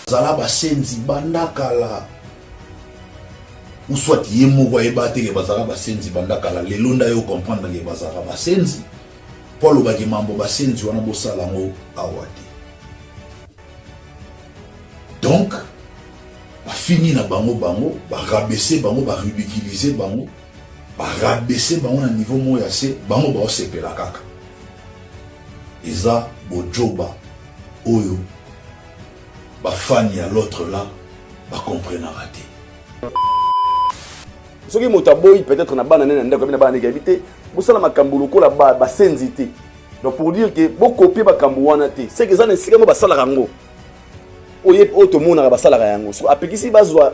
Zala basenzi bandakala. Ou soit yemo kwa ebate ke bazala basenzi bandakala. Lelonda yo comprendre ke bazala basenzi. Polo baki mambo basenzi wana bosala ngo awate. Donc, fini na bango rabaisser bango, ridiculiser bango, rabaisser bango na niveau moya se bango ba osepela kaka. Eza bojoba oyo ba fani à l'autre là ba comprendre raté. Ce qui motaboy peut-être na bana nena ndako na bana ngabité, bosala makambo lokola ba senzité. Donc pour dire que beaucoup copier ba kambo wana té, c'est que ça ne sika mo ba sala rango. Oye auto mona ba sala yango. So apekisi bazwa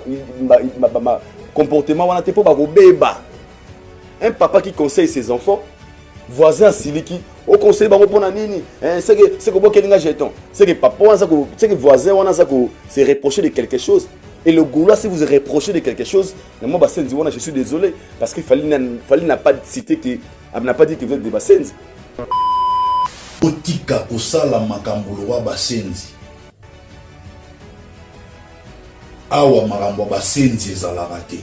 comportement wana té po ba ko beba. Un papa qui conseille ses enfants, voisin siliki, au conseil bango pona nini, c'est que bokelinga jeton. C'est que papa wana c'est que voisin wana ça ko se reprocher de quelque chose. Et le goulot, si vous reprochez de quelque chose, moi, je suis désolé. Parce qu'il fallait n'a pas citer que. N'a pas dit que vous êtes des Bassenzi. Otika kosala makambo Bassenzi. Awa makambo Bassenzi ezalaka te.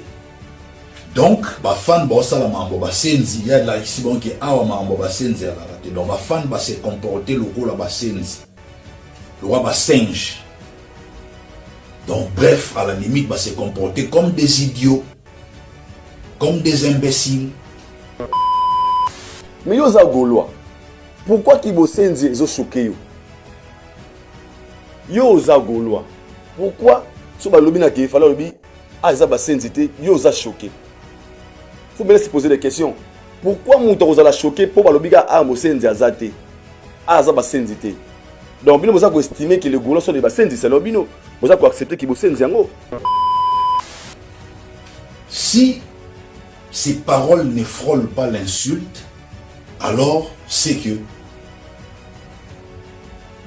Donc, ba fan ba osala makambo Bassenzi, il y a là ici bon que awa makambo Bassenzi ezalaka te. Donc ba fan ba se comporter lokola Bassenzi. Le roi Bassenzi. Donc bref, à la limite, va se comporter comme des idiots, comme des imbéciles. Mais yoza Gaulois, pourquoi Kibosenzi est choqué? Yoza Gaulois, pourquoi si on a dit fallait obi aza basenzi te yoza choqué? Faut bien se poser des questions. Pourquoi muto oza la choqué pour balobiga a mosenzi azate? Aza basenzi te. Donc bino moza ko estimer que les Gaulois sont des basenzi, c'est l'obino. Vous avez accepté qu'il bosse Nziango. Si ces paroles ne frôlent pas l'insulte, alors c'est que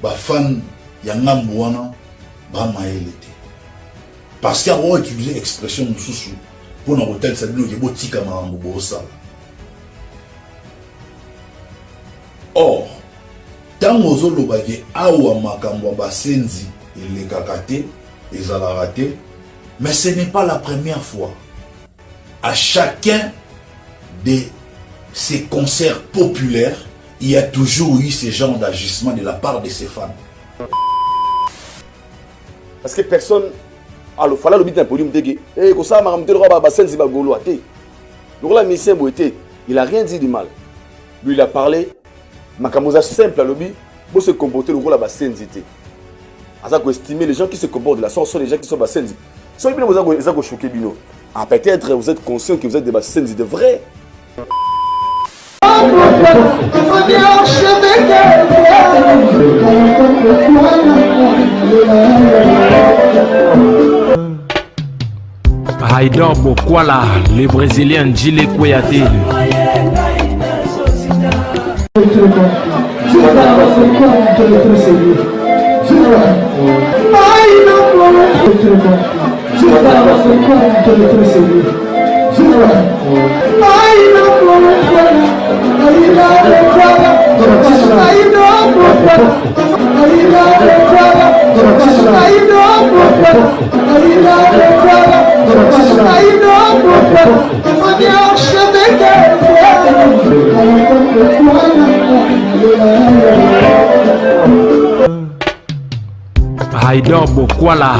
ba fan yangambuana ba maelete. Parce qu'il y a utilisé l'expression mususu pour un hôtel ça dit que botika mambo bosala. Or, tant ozolo baki awa makambo basenzi il est kakaté, ils ont raté, mais ce n'est pas la première fois. À chacun de ces concerts populaires, il y a toujours eu ce genre d'agissement de la part de ses fans. Parce que personne, alors fallait le bitin podium dégué. Et comme ça, madame Delroba Bassin Ziba Gauloité. Donc là, Monsieur Boité, il a rien dit de mal. Lui, il a parlé, makamosage simple à l'objet, pour se comporter le rôle à Bassin Zité. À estimer les gens qui se comportent de la sorte sont les gens qui sont Bassenzi. Si vous avez choqué Bino, peut-être vous êtes conscient que vous êtes des Bassenzi de vrai. Haïdor Bokwala, le Brésilien Djile Kouyaté. Haïdor Bokwala.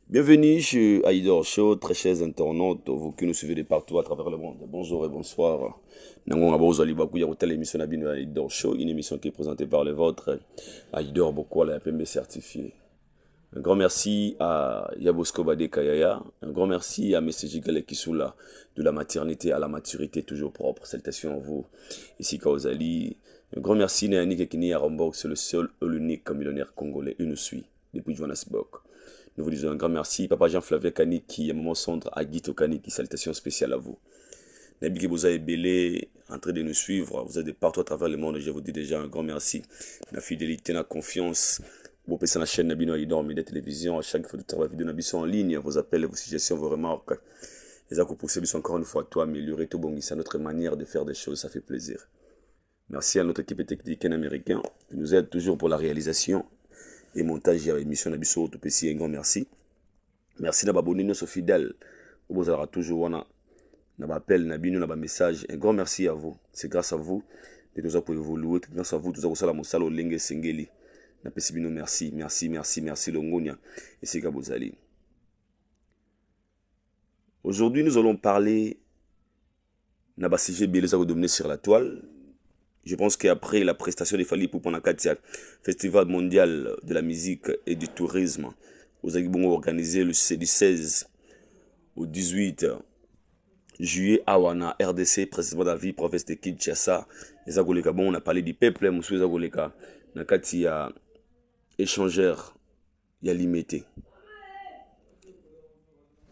Bienvenue chez Haïdor Show, très chers internautes, vous qui nous suivez de partout à travers le monde. Bonjour et bonsoir. L'émission Haïdor Show, une émission qui est présentée par le vôtre, Haïdor Bokwala, PMB certifié. Un grand merci à Yabosko Bade Kayaya, un grand merci à M. Jigale Kisula, de la maternité à la maturité toujours propre. Salutations à vous, ici Kaozali. Un grand merci à Yannick Ekini Arambok, c'est le seul et l'unique millionnaire congolais, il nous suit depuis Johannesburg. Nous vous disons un grand merci. Papa Jean-Flavien Kani qui est moment centre à Guito Kani qui salutation spéciale à vous. Nabi vous avez belé en train de nous suivre. Vous êtes de partout à travers le monde. Je vous dis déjà un grand merci. La fidélité, la confiance. Vous pouvez sur la chaîne Nabino Haïdor Média Télévision. À chaque fois de travail vidéo Nabi sont en ligne. Vos appels, vos suggestions, vos remarques. Les accords possibles sont encore une fois à toi améliorer tout bon. C'est notre manière de faire des choses. Ça fait plaisir. Merci à notre équipe technique américaine qui nous aide toujours pour la réalisation. et montage ya émission na biso to pesi un grand merci. Merci na baboni nyonso fidèle. Vous aurez toujours wana na appel na bino na ba message. Un grand merci à vous. C'est grâce à vous que nous avons évolué, grâce à vous nous avons sala mosala olenge sengeli. Na pesi bino merci, merci, merci, merci Longonia et c'est Gabozali. Aujourd'hui, nous allons parler na ba sujet bien les dominé sur la toile. Je pense qu'après la prestation de Fally Ipupa na Katia, Festival mondial de la musique et du tourisme, vous avez organisé le 16 au 18 juillet à Wana, RDC, précisément dans la ville, province de Kinshasa. On a parlé du peuple, monsieur Zagoleka, na Katia, échangeur, il y a limité.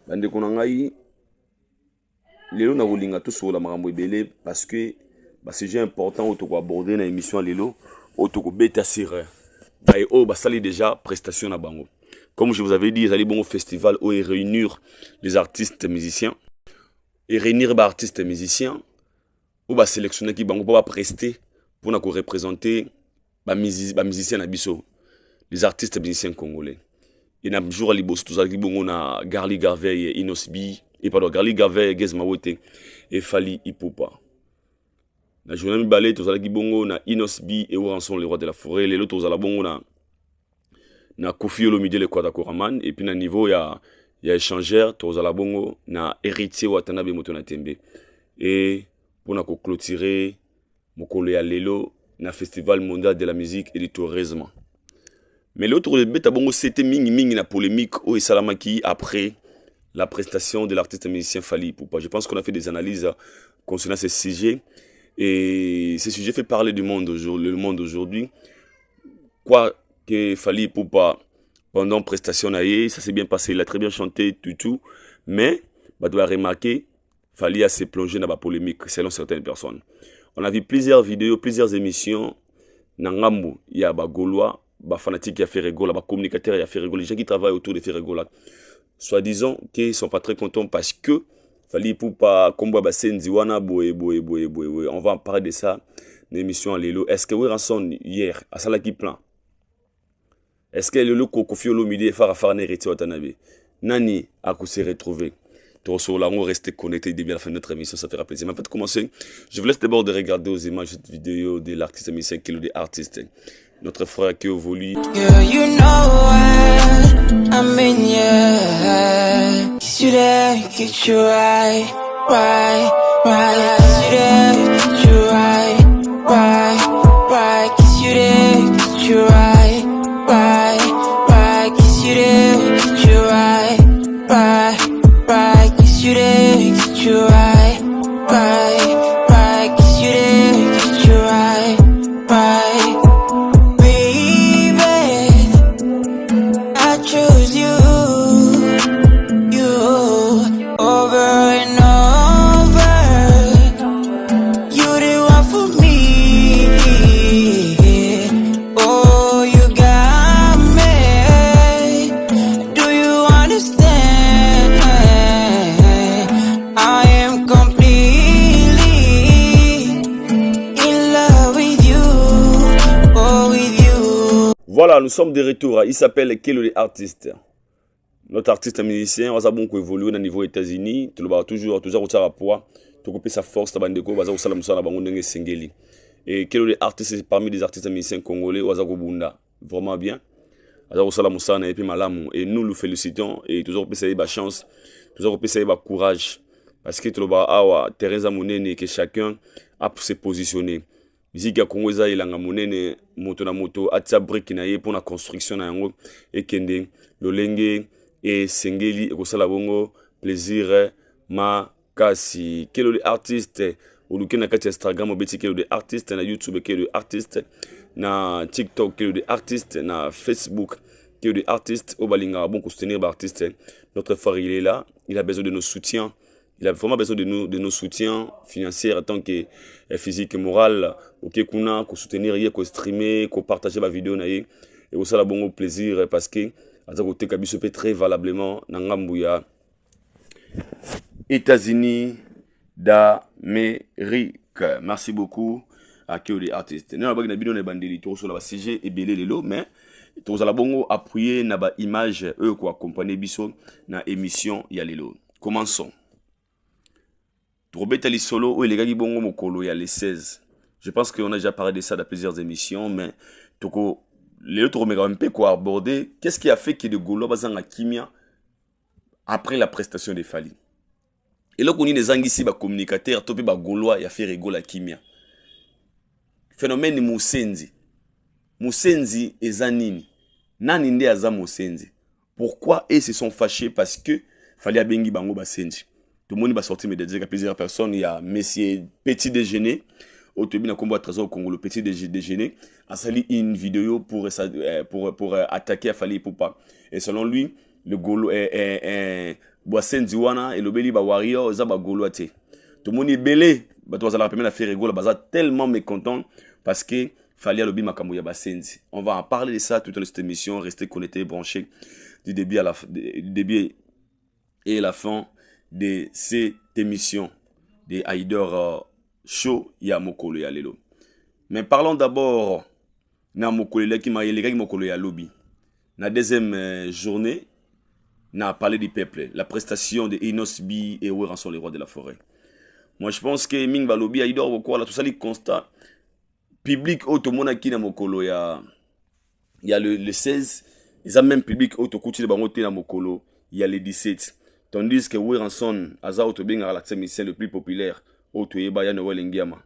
Bande konangai, lelo na kolinga to sur la marambo ebele parce que ba sujet important auto ko aborder na émission lelo auto ko beta sire. Ba o ba sali déjà prestation na bango. Comme je vous avais dit, ils allaient bon au festival où ils réunir les artistes musiciens et réunir les artistes musiciens ou ba sélectionner qui bango pour prester pour na ko représenter ba musiciens na biso, les artistes musiciens congolais. Il y a un jour à Libos, tout ça, on a Garli Garvey, Inosbi, et pardon, Garli Garvey, Gezmawete, et Fally Ipupa. La journée de ballet, tout ça, on a Inosbi et Oranson, le roi de la forêt, les autres, on a Kofi Olomide, le Kwadakoraman, et puis, à niveau, il y a échangeur, tout ça, on a héritier Watanabe Motonatembe. Et pour nous clôturer, mon à Lelo, na Festival mondial de la musique et du tourisme. Mais l'autre c'était mingi la polémique au Salamaki après la prestation de l'artiste musicien Fally Ipupa. Je pense qu'on a fait des analyses concernant ce sujet et ce sujet fait parler du monde le monde aujourd'hui. Quoi que Fally Ipupa pendant prestation ça s'est bien passé, il a très bien chanté tout, mais bah doit remarquer Fally a s'est plongé dans la polémique selon certaines personnes. On a vu plusieurs vidéos, plusieurs émissions Nangambu, il y a Gaulois, bah fanatique qui a fait rigoler, bah communicateur qui a fait rigoler, les gens qui travaillent autour de faire rigoler. Soit disant qu'ils sont pas très contents parce que Fally Ipupa combat bah Senziwana boé. On va en parler de ça dans l'émission à Lelo. Est-ce que Ranson hier à Salaki plan? Est-ce que le Kofi Olomide Farafar Nereti Watanabe Nani a se retrouver? Sur là, on reste connecté dès bien la fin de notre émission, ça fera plaisir. Mais en fait, commencer, je vous laisse d'abord de regarder aux images cette vidéo de l'artiste musicien qui est l'artiste. Notre frère qui évolue. Girl, you know what I mean, yeah. Kiss you there, get you right. Kiss you there, get you right. Kiss you there, get you right. Kiss you there, get you right. Kiss you there, get you right. Kiss you there, get you right. Voilà, nous sommes de retour. Il s'appelle Kelo Artist. Notre artiste musicien, on a beaucoup évolué au niveau des États-Unis. Tu le toujours au poids. Tu coupes sa force, ta bande de go, baza usala musala bangonde sengeli. Et Kelo Artist, c'est parmi les artistes musiciens congolais, au Bunda. Vraiment bien. Baza usala musala et puis malamu. Et nous le félicitons et toujours essayer la chance, toujours essayer le courage. Parce que tu le vois, Teresa Mounene, que chacun a pu se positionner. Musique ya Congo eza ilanga monene moto na moto atia brique na ye pour la construction na yango ekende lolenge et sengeli ekosala bongo plaisir makasi. Kelo artiste oluke na kati Instagram obeti Kelo artiste na YouTube Kelo artiste na TikTok Kelo artiste na Facebook Kelo artiste obalinga bon ko soutenir ba artiste. Notre frère il est là, il a besoin de nos soutiens. Il a vraiment besoin de nos soutiens financiers en tant que physique et moral. Ok, qu'on soutenir, qu'on streamer, qu'on partager ma vidéo et aussi la bon plaisir parce que à côté Kabiso peut très valablement Nangambouya États-Unis d'Amérique. Merci beaucoup à Kelo Artist. Nous avons une vidéo de bandeli sur la CG et belé lelo mais tozala bongo appuyer na ba image eux ko accompagner biso na émission ya lelo. Commençons. Robert Lisolo ou les gars qui bongo mokolo ya les 16. Je pense qu'on a déjà parlé de ça dans plusieurs émissions, mais toko les autres méga un peu quoi aborder. Qu'est-ce qui a fait que de Gaulois bazanga kimia après la prestation de Fally? Et là qu'on y des ici ba communicateur topé ba Gaulois ya fait rigoler la kimia. Phénomène Musenzi. Musenzi et Zanini. Nani nde aza Musenzi. Pourquoi ils se sont fâchés? Parce que Fally a bengi bango basenzi. Tout le monde va sortir, mais déjà plusieurs personnes. Il y a Messier Petit Déjeuner. Au début, on a combat au Congo, le Petit Déjeuner. A sali une vidéo pour attaquer à Fally Ipupa. Et selon lui, le Golo est Boasen Diwana et le Beli Warrior, Zaba Goloate. Tout le monde est belé. Bah, toi, ça la permet de faire rigoler. Bah, tellement mécontent parce que Fally a le Bimakamouya Basenzi. On va en parler de ça tout au long de cette émission. Restez connectés, branchés du début à la début et la fin de cette émission de Aider Show ya mokolo ya lelo. Mais parlons d'abord na mokolo qui m'a les gars mokolo ya lobby. Na deuxième journée, na parlé du peuple, la prestation de Inos B et Weranson les rois de la forêt. Moi je pense que Ming ba lobby Aider beaucoup là tout ça les constat public automona qui na mokolo ya le 16, ils ont même public autocouti de bangote na mokolo il y a le 17. Tandis que Weranson, Aza Otobing a l'acteur le plus populaire, Otoyeba ya Noël Ngiama.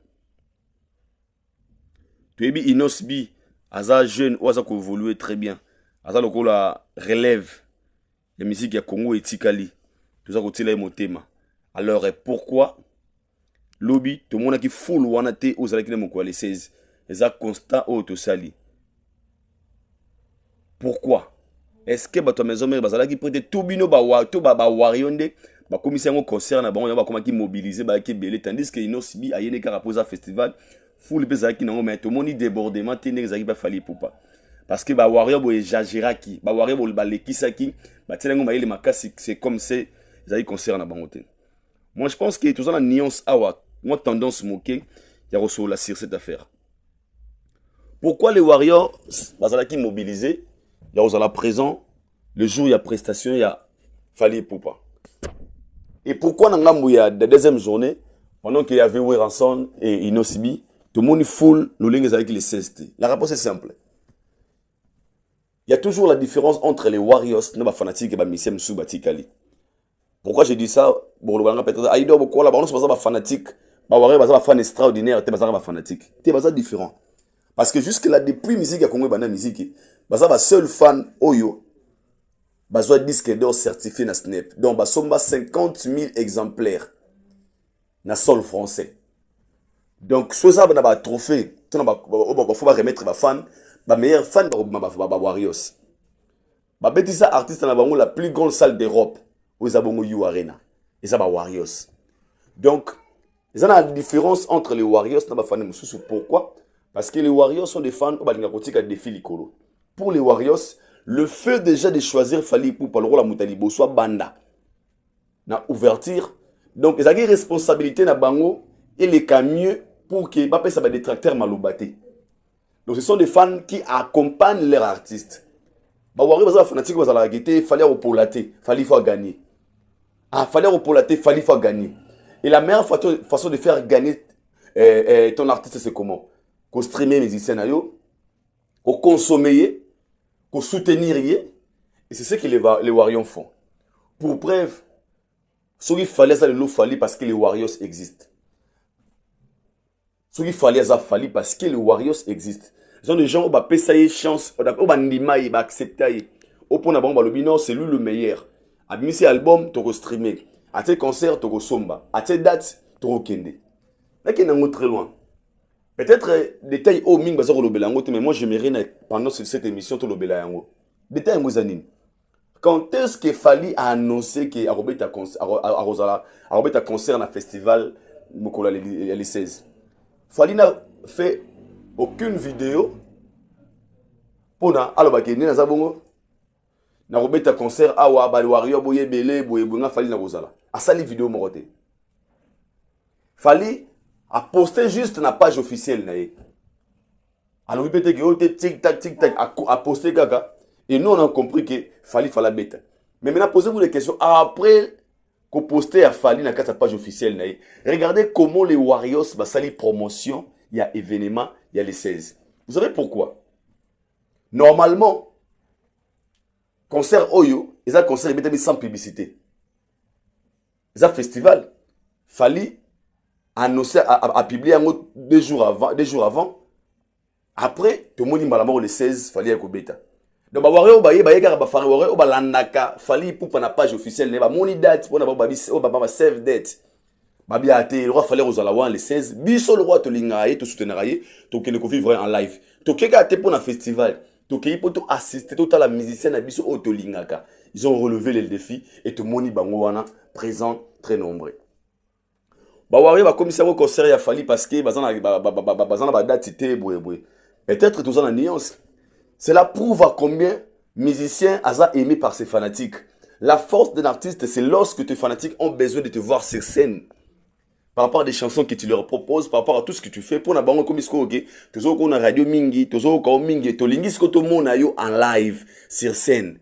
Toyebi Inosbi, Aza jeune, ou Aza ko évolué très bien. Aza loko la relève, la musique ya Congo et Tikali. Tout ça côté là motema. Alors pourquoi lobby, tout le monde qui full wanate aux alaki na moko les 16. Eza constat auto sali. Pourquoi? Est-ce que bato maison mère bazala qui prête tout bino ba warionde ba commission au concert na bango ba comment qui mobiliser ba qui belé tandis que Inosbi a yene ka posa festival full bezala qui na mais tout moni débordement tene zaki ba Fally Ipupa parce que ba wario bo exagéra ki ba wario bo ba lekisa ki ba telengo ba ile makasi c'est comme c'est zaki concert na bango te. Moi je pense que tout ça la nuance awa moi tendance moquer ya ressola sur cette affaire. Pourquoi les warriors bazala qui mobiliser? Il y a présent, le jour il y a prestation, il y a Fally Ipupa. Et pourquoi dans la deuxième journée, pendant qu'il y avait Weranson et Inosbi, tout le monde est full, nous l'avons avec les 16. La réponse est simple. Il y a toujours la différence entre les Warriors, les fanatiques et les Missem Soubatikali. Pourquoi j'ai dit ça? Bon, le peut-être, Aïdo, pourquoi là-bas, on ne pas fanatique, les Warriors, sont fan extraordinaire, ils sont fanatique. C'est différent. Parce que jusque-là, depuis la musique, il y a Congo, la musique. Bazaba seul fan Oyo Bazwa disque d'or certifié na Snap. Donc basomba 50 000 exemplaires na sol français. Donc soit ça ba trophée, faut ba remettre ba fan, ba meilleur fan ba Warriors. Ba betisa artiste na bango la plus grande salle d'Europe aux Zabongo U Arena. Et ça ba Warriors. Donc il y a une différence entre les Warriors et les fans. Pourquoi? Parce que les Warriors sont des fans qui ont des filles. Pour les Warriors, le fait déjà de choisir Fally Ipupa pour la Moutalibo soit banda. Na ouverture. Donc, ils ont une responsabilité na bango et les mieux pour que pas ça va détracteur malobaté. Donc, ce sont des fans qui accompagnent leurs artistes. Bah, Warriors, les fanatiques, ils ont gagné, fallait repolater, fallait faut gagner. Ah, fallait repolater, fallait faut gagner. Et la meilleure façon de faire gagner ton artiste, c'est comment? Qu'on streamer les musiciens, qu'on consommer, qu'on soutenir. Et c'est ce que les Warriors font. Pour preuve, ce qu'il fallait, ça le fallait parce que les Warriors existent. Ce qu'il fallait, ça fallait parce que les Warriors existent. Ce sont des gens qui ont payé chance, qui ont accepté. Au point de c'est lui le meilleur. À cet album, tu vas streamer. À tes concerts, tu vas somba. À tes dates, tu vas kende. Là, il y a très loin. Peut-être détail au ming bazar le belango, mais moi j'aimerais pendant cette émission tout le belango. Détail mozanine. Quand est-ce que Fally a annoncé que Arobet a concert dans le festival Mokola les 16? Fally n'a fait aucune vidéo pour na alobaki ni na zabongo. Na Arobet a concert awa ba Warrior boye belé boye bunga Fally na kozala. A sali vidéo moroté. Fally a posté juste na page officielle. Alors, peut-être que tic tac, à poster gaga. Et nous, on a compris que fallait la bête. Mais maintenant, posez-vous des questions. Après qu'on postait à Fali dans sa page officielle, regardez comment les Warriors va salir promotion. Il y a événement, il y a les 16. Vous savez pourquoi? Normalement, concert Oyo, ils ont concert sans publicité. Ils ont festival. Fali annoncer à publier 2 jours avant. Après, tout le monde dit que le 16, fallait être bêta. Donc, Warrior, fallait pour la page officielle, il y a une date pour la save date. Le roi fallait aux le 16. Biso le roi te lingaye, te soutenir, te ne vivre en live. Te keka pour un festival. Te keka pour assister tout à la musicienne à biso au lingaka. Ils ont relevé les défis et tout le monde est présent, très nombreux. Warrior va commissaire au concert, il a fallu parce que peut-être tous en nuance. Cela prouve à combien musicien a aimé par ses fanatiques. La force d'un artiste, c'est lorsque tes fanatiques ont besoin de te voir sur scène. Par rapport à des chansons que tu leur proposes, par rapport à tout ce que tu fais, pour n'avoir comme isko, ok, toujours qu'on a radio mingi, toujours qu'on mingi, to lingis ko to mon ayo en live sur scène.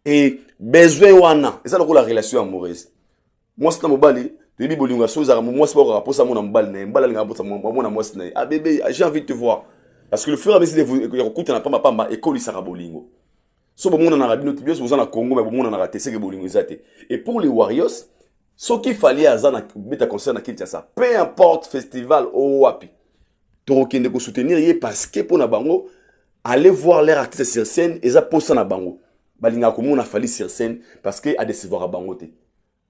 Et besoin wana, et ça la relation amoureuse. Moi c'est un mobile, tu dis bolinga soza, moi c'est pas rapport ça mon ambal né, mbala linga pour mon moi c'est ah bébé, j'ai envie de te voir. Parce que le fur et à mesure vous écoutez n'a pas ma école il sera bolingo. So bon on a rabino tibio, vous en a Congo mais bon on a raté c'est que bolingo zate. Et pour les Warriors, ce qu'il fallait à Zana mettre concert à Kinshasa, peu importe festival ou wapi, tu de soutenir parce que pour Nabango, aller voir les artistes sur scène et ça poste na bango. Balinga comme on a fallu sur scène parce que a décevoir à bango te.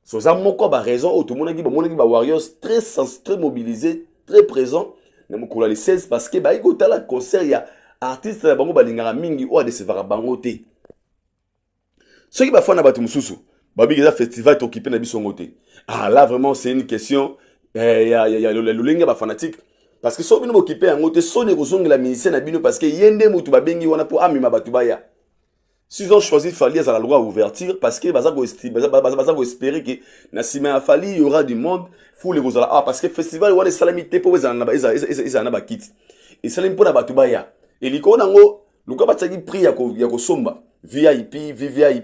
So ça mon quoi raison tout le monde qui ba Warriors très mobilisé, très présent. Même pour les 16 parce que il y a un concert il y a artistes na bango balinga mingi ou a décevoir à bango te. Ce qui va faire na batu mususu. Babi il y a un festival qui est occupé na biso ngote. Ah là vraiment c'est une question il y a le linga ba fanatique parce que so bino occupé en ngote so ne kozonga la musicien na bino parce que yende mutu ba bengi wana pour amima batu baya. S'ils ont choisi Fali à la loi ouverture parce que baza go espérer que na sima Fali il y aura du monde faut les gozala ah parce que festival wana salamité pour ils en ba kit et salim pour na batu baya et liko nango luka bataki prix ya ko somba VIP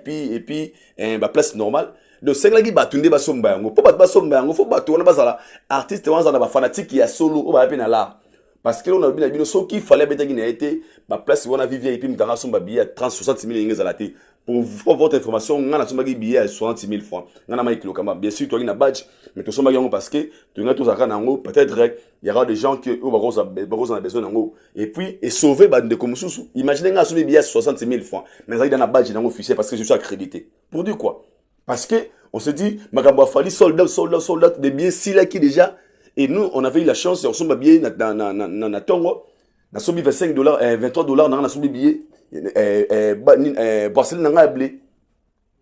et puis ba place normale donc c'est là qui batunde ba somba yango pour ba somba yango faut batu wana bazala artiste wana za ba fanatique ya solo o ba pe na la parce que on a bien bien ce qu'il fallait betaki na été ba place wana VIP mutanga somba billet 30-60 000 ingé za la té pour votre information ngana somba billet à 60 000 francs ngana mai kilo kama bien sûr toi na badge mais to somba yango parce que tu ngana to zaka nango peut-être il y aura des gens qui au barosa a besoin nango et puis et sauver ba de comme sous imaginez ngana somba billet à 60 000 francs mais ça dans la badge nango officiel parce que je suis accrédité pour dire quoi parce que on se dit makambo fali sold out des billets si là qui déjà et nous on avait eu la chance on somba billet na tongo na sombi $25 $23 na sombi billet Barcelone n'a blé.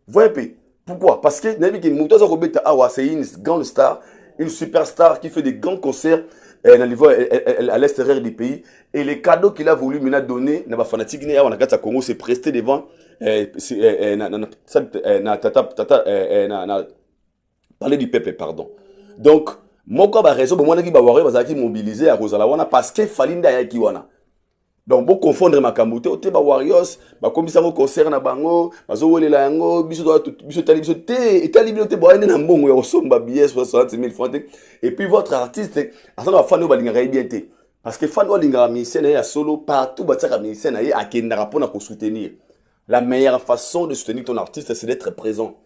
Voyez pourquoi? Parce que c'est une grande star, une superstar qui fait des grands concerts à l'extérieur du pays. Et les cadeaux qu'il a voulu me donner, n'a pas fanatique, Congo, c'est prester devant parler du peuple, pardon. Donc, mon cas, raison, moi, qui mobilisé à Rosalawana parce que Falinda Yakiwana. Donc, pour confondre ma kamboute, au Teba Warriors, ma commissaire au concert na bango, ma zoole la yango, biso tali biso te, et tali biso te boine na mbongo ya osomba billet 60 000 francs. Et puis votre artiste, à ça va fan balinga bien te. Parce que fan balinga musicien ya solo partout bataka musicien na a kendara pour na ko soutenir. La meilleure façon de soutenir ton artiste c'est d'être présent.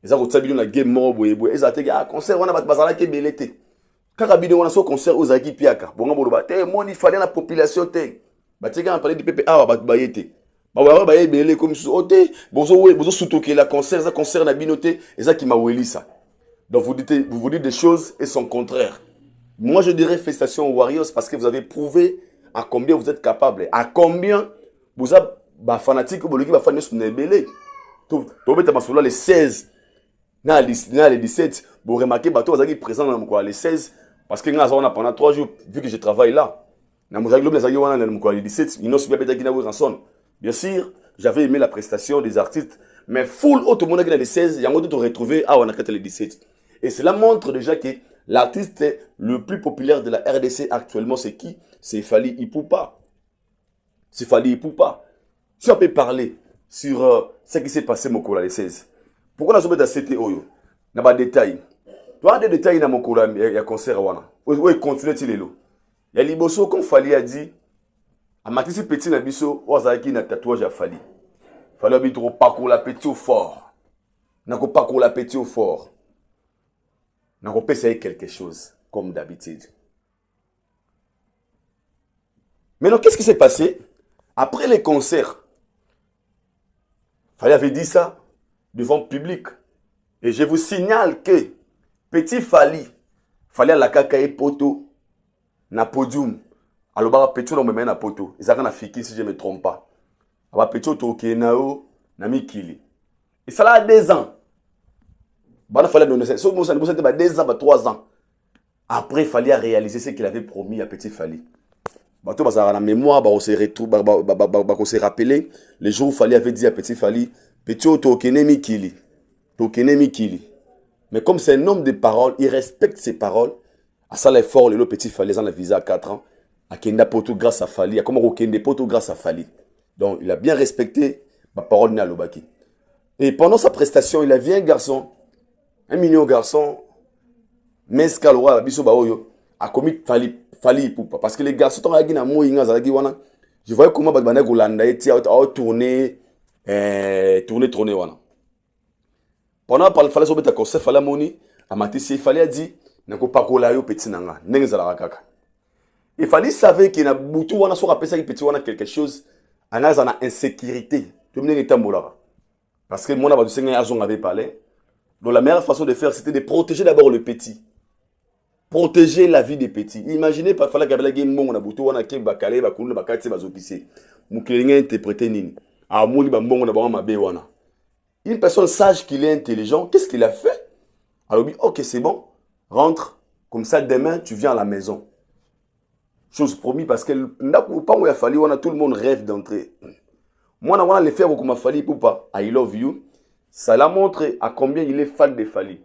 Et ça ko na game mo boye boye, ça te ah concert wana bat bazala ke belete. Kaka bidon wana so concert aux aki piaka. Bonga boloba te moni fallait la population te. Batika parler du PP awa bayete ba baye belé comme ote bozo soutoke la concert ça concert na binoté et ça qui m'a weli ça donc vous dites des choses et son contraire. Moi je dirais félicitations aux Warriors parce que vous avez prouvé à combien vous êtes capable, à combien vous avez ba fanatique boloki ba fan sur belé to beta masolo les 16 na les 17 vous remarquez bato bazaki présent dans quoi les 16 parce que nga on a pendant 3 jours vu que je travaille là. Bien sûr, j'avais aimé la prestation des artistes, mais full autre monde qui a les 16, il y a de retrouver à les 17. Et cela montre déjà que l'artiste le plus populaire de la RDC actuellement, c'est qui? C'est Fally Ipupa. C'est Fally Ipupa. Si on peut parler sur ce qui s'est passé Mokolo le 16. Pourquoi nous avons dans CT Oyo? N'a pas de détails. Tu as des détails dans Mokolo, il y a concert wana. Oui, continue Tilelo. Il y a Liboso comme Fally a dit. A matisi petit na biso, wazaki na tatouage à Fally. Fally a trop parcours la petit au fort. N'a pas parcours la petit au fort. N'a pas essayé quelque chose, comme d'habitude. Maintenant, qu'est-ce qui s'est passé? Après les concerts, Fally avait dit ça devant le public. Et je vous signale que petit Fally à la kakaye poto na podium. Alors, bah, petit on me met na poto. Ils ont fiki si je ne me trompe pas. Alors, petit on toke nao na mikili. Et ça là a 2 ans. Bah, Fally donné ça. Sauf que ça 2 ans, 3 ans. Après, il fallait réaliser ce qu'il avait promis à petit Fally. Bah, tout la mémoire, bah, on s'est rappelé les jours où Fally avait dit à petit Fally, petit on toke mikili. Tokene mikili. Mais comme c'est un homme de parole, il respecte ses paroles. À ça l'effort, le petit Fally, il a visé à 4 ans. À Kenda Poto grâce à Fally. À comment au Kenda Poto grâce à Fally. Donc, il a bien respecté ma parole n'a l'obaki. Et pendant sa prestation, il a vu un garçon, un mignon garçon, Meskalora, Biso Baoyo, a commis Fally Ipupa. Parce que les garçons, je voyais comment Badbana Golanda était à tourner, tourner, wana. Pendant que Fally Sobeta concert, Fally Moni, a matissé, Fally a dit, n'a pas yo petit nanga, n'engzala kaka. Il fallait savoir qu'il y a beaucoup de gens qui ont fait quelque chose, en a insécurité. Parce que mon avait parlé. Donc la meilleure façon de faire, c'était de protéger d'abord le petit. Protéger la vie des petits. Imaginez pas fallait qu'il y ait un bon on a qui bakale bakulu bakati bazopissé. Mukelinga interpréter nini. Ah moni ba mbongo na ba mabe wana. Une personne sage qu'il est intelligent, qu'est-ce qu'il a fait? Alors dit OK, c'est bon. Rentre comme ça demain tu viens à la maison. Chose promis parce que pas où il a fallu, tout le monde rêve d'entrer. Moi, on a les faire comme il a fallu pour pas. I love you. Ça l'a montré à combien il est fan de Fally.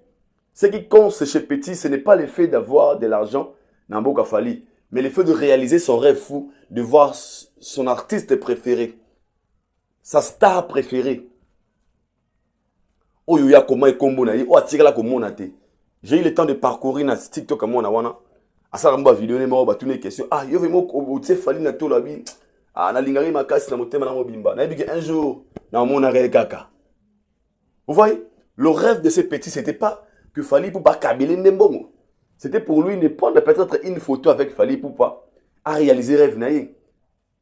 Ce qui compte chez Petit, ce n'est pas le fait d'avoir de l'argent, Namboka Fally, mais le fait de réaliser son rêve fou, de voir son artiste préféré, sa star préférée. Oh, il y a comment il combo na oh, tire la comme on j'ai eu le temps de parcourir na TikTok comme on a wana. À ça, on va vidéo, on va tourner les questions. Ah, il y a vraiment un Fally na tout la vie. Ah, na lingari ma casse na motema na mobimba. Na dit un jour, na mon arrêt kaka. Vous voyez, le rêve de ce petit, c'était pas que Fally Ipupa kabele ndembongo. C'était pour lui de prendre peut-être une photo avec Fally Ipupa à réaliser rêve naïe.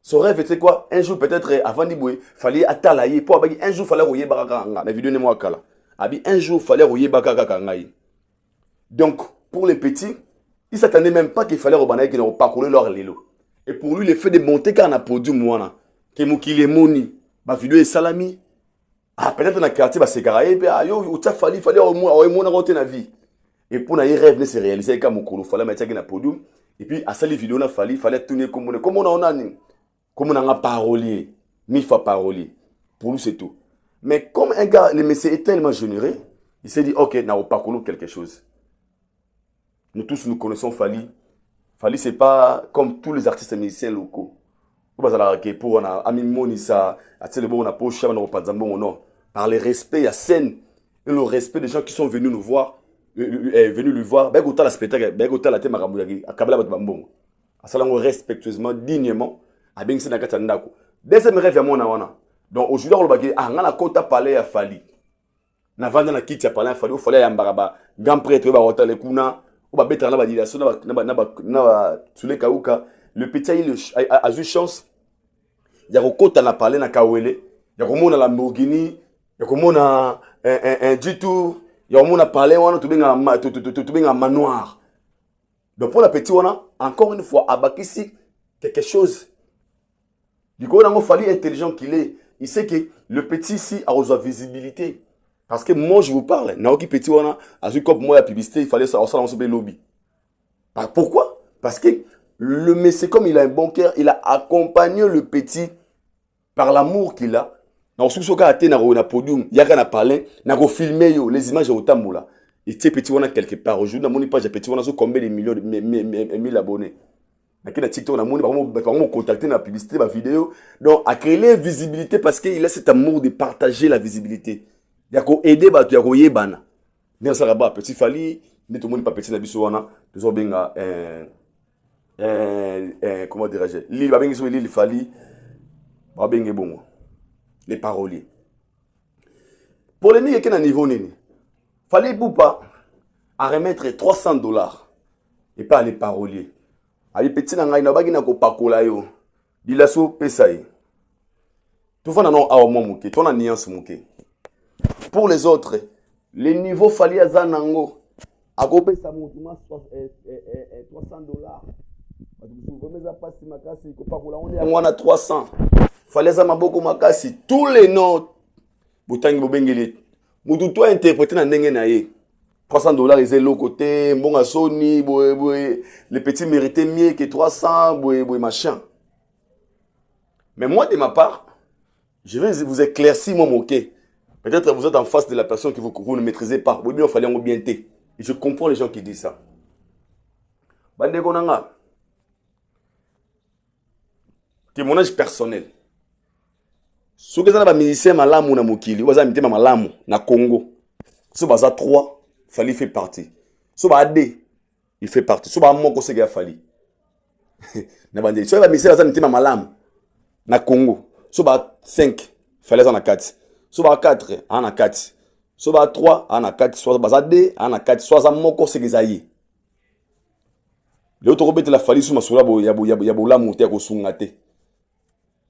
Son rêve était quoi? Un jour peut-être avant d'iboué, Fally atalaye pour un jour Fally royer baraka. La vidéo ne moi kala. Abi un jour Fally royer baraka ngai. Donc pour les petits, il ne s'attendait même pas qu'il fallait rebanayer qu'ils n'ont pas couru leur lélo. Et pour lui, le fait de monter quand on a podium, moi, que Moukile Moni, ma vidéo est salami. Ah, peut-être dans le quartier, c'est carré, ah, yo, il fallait au moins rentrer dans la vie. Et pour nous, rêve de se réaliser quand Moukolo, il fallait mettre un podium. Et puis, à cette vidéo, il fallait tourner comme on a comme on a parolier, mille fois parolier. Pour lui, c'est tout. Mais comme un gars, le monsieur est tellement généreux, il s'est dit, ok, on n'a pas connu quelque chose. Nous tous, nous connaissons Fally. Fally, ce n'est pas comme tous les artistes musiciens locaux. Pour par le respect, il y a scène. Et le respect des gens qui sont venus nous voir, venus lui voir. Respectueusement, dignement. Deuxième rêve, donc aujourd'hui, on a un parler à Fally. Na vanda na kiti ya parler à Fally. Il fallait un grand prêtre. Le petit a eu chance. Il y a un parler na Kawele. Il y a un Lamborghini. Il y a un G-Tour. Il y a un parler un manoir. Donc pour la petite, on a encore une fois abaqué quelque chose. Du coup, on a fallu intelligent qu'il est. Il sait que le petit ici a besoin de visibilité. Parce que moi, je vous parle. Naoki Petit, on a vu comme moi la publicité, il fallait ça dans ce lobby. Pourquoi? Parce que le monsieur, comme il a un bon cœur, il a accompagné le petit par l'amour qu'il a. Dans ce cas, il y a un podium, il y a un parler, il y a un filmer les images au Tamboula. Et ce petit, on a quelque part. Aujourd'hui, dans mon page, petit, on a combien de millions de 1000 abonnés. qui na TikTok, on a vraiment contacté la publicité, la vidéo. Donc, à créer la visibilité parce qu'il a cet amour de partager la visibilité. Il y a qu'à aider, il y a qu'à yébana. Bien ça, là-bas, petit Fali, mais tout le monde n'est pas petit, n'a toujours bien, comment dirais-je, l'île Fali, bien bon. Les paroliers. Pour les mecs qui sont à niveau, Fali Poupa à remettre $300 et pas les paroliers. Ali petit nanga ina bagi na ko pakola yo. Dilaso pesaï. Tout va non a mo muke, tout na nuance muke. Pour les autres, les niveaux Fali azanango a ko pesa mutuma $300. On a 300. Fallait ça maboko makasi tous les noms. Butangi bobengeli. Mutu toi interpréter na ndenge na ye. $300 ils est l'autre côté, bon à Sony, les petits méritaient mieux que 300, machin. Mais moi, de ma part, je vais vous éclaircir mon moquet. Peut-être vous êtes en face de la personne que vous ne maîtrisez pas. Oui, il fallait en bien té. Et je comprends les gens qui disent ça. Bande Konanga. Témoignage personnel. Si vous avez un musicien malamu na mokili, vous avez un musicien malamu na Congo. Si vous avez 3, Fali fait partie. Si vous avez 2, il fait partie. Si vous avez un moko, c'est Fali. Si vous avez un musicien malamu na Congo. Si vous avez 5, Fali en a 4. Si vous avez 4, en a 4. Si vous avez 3, en a 4. Si vous avez 2, en a 4. Si vous avez un moko, c'est Fali. Les autres rebêtes la Fali, si vous avez un moko, c'est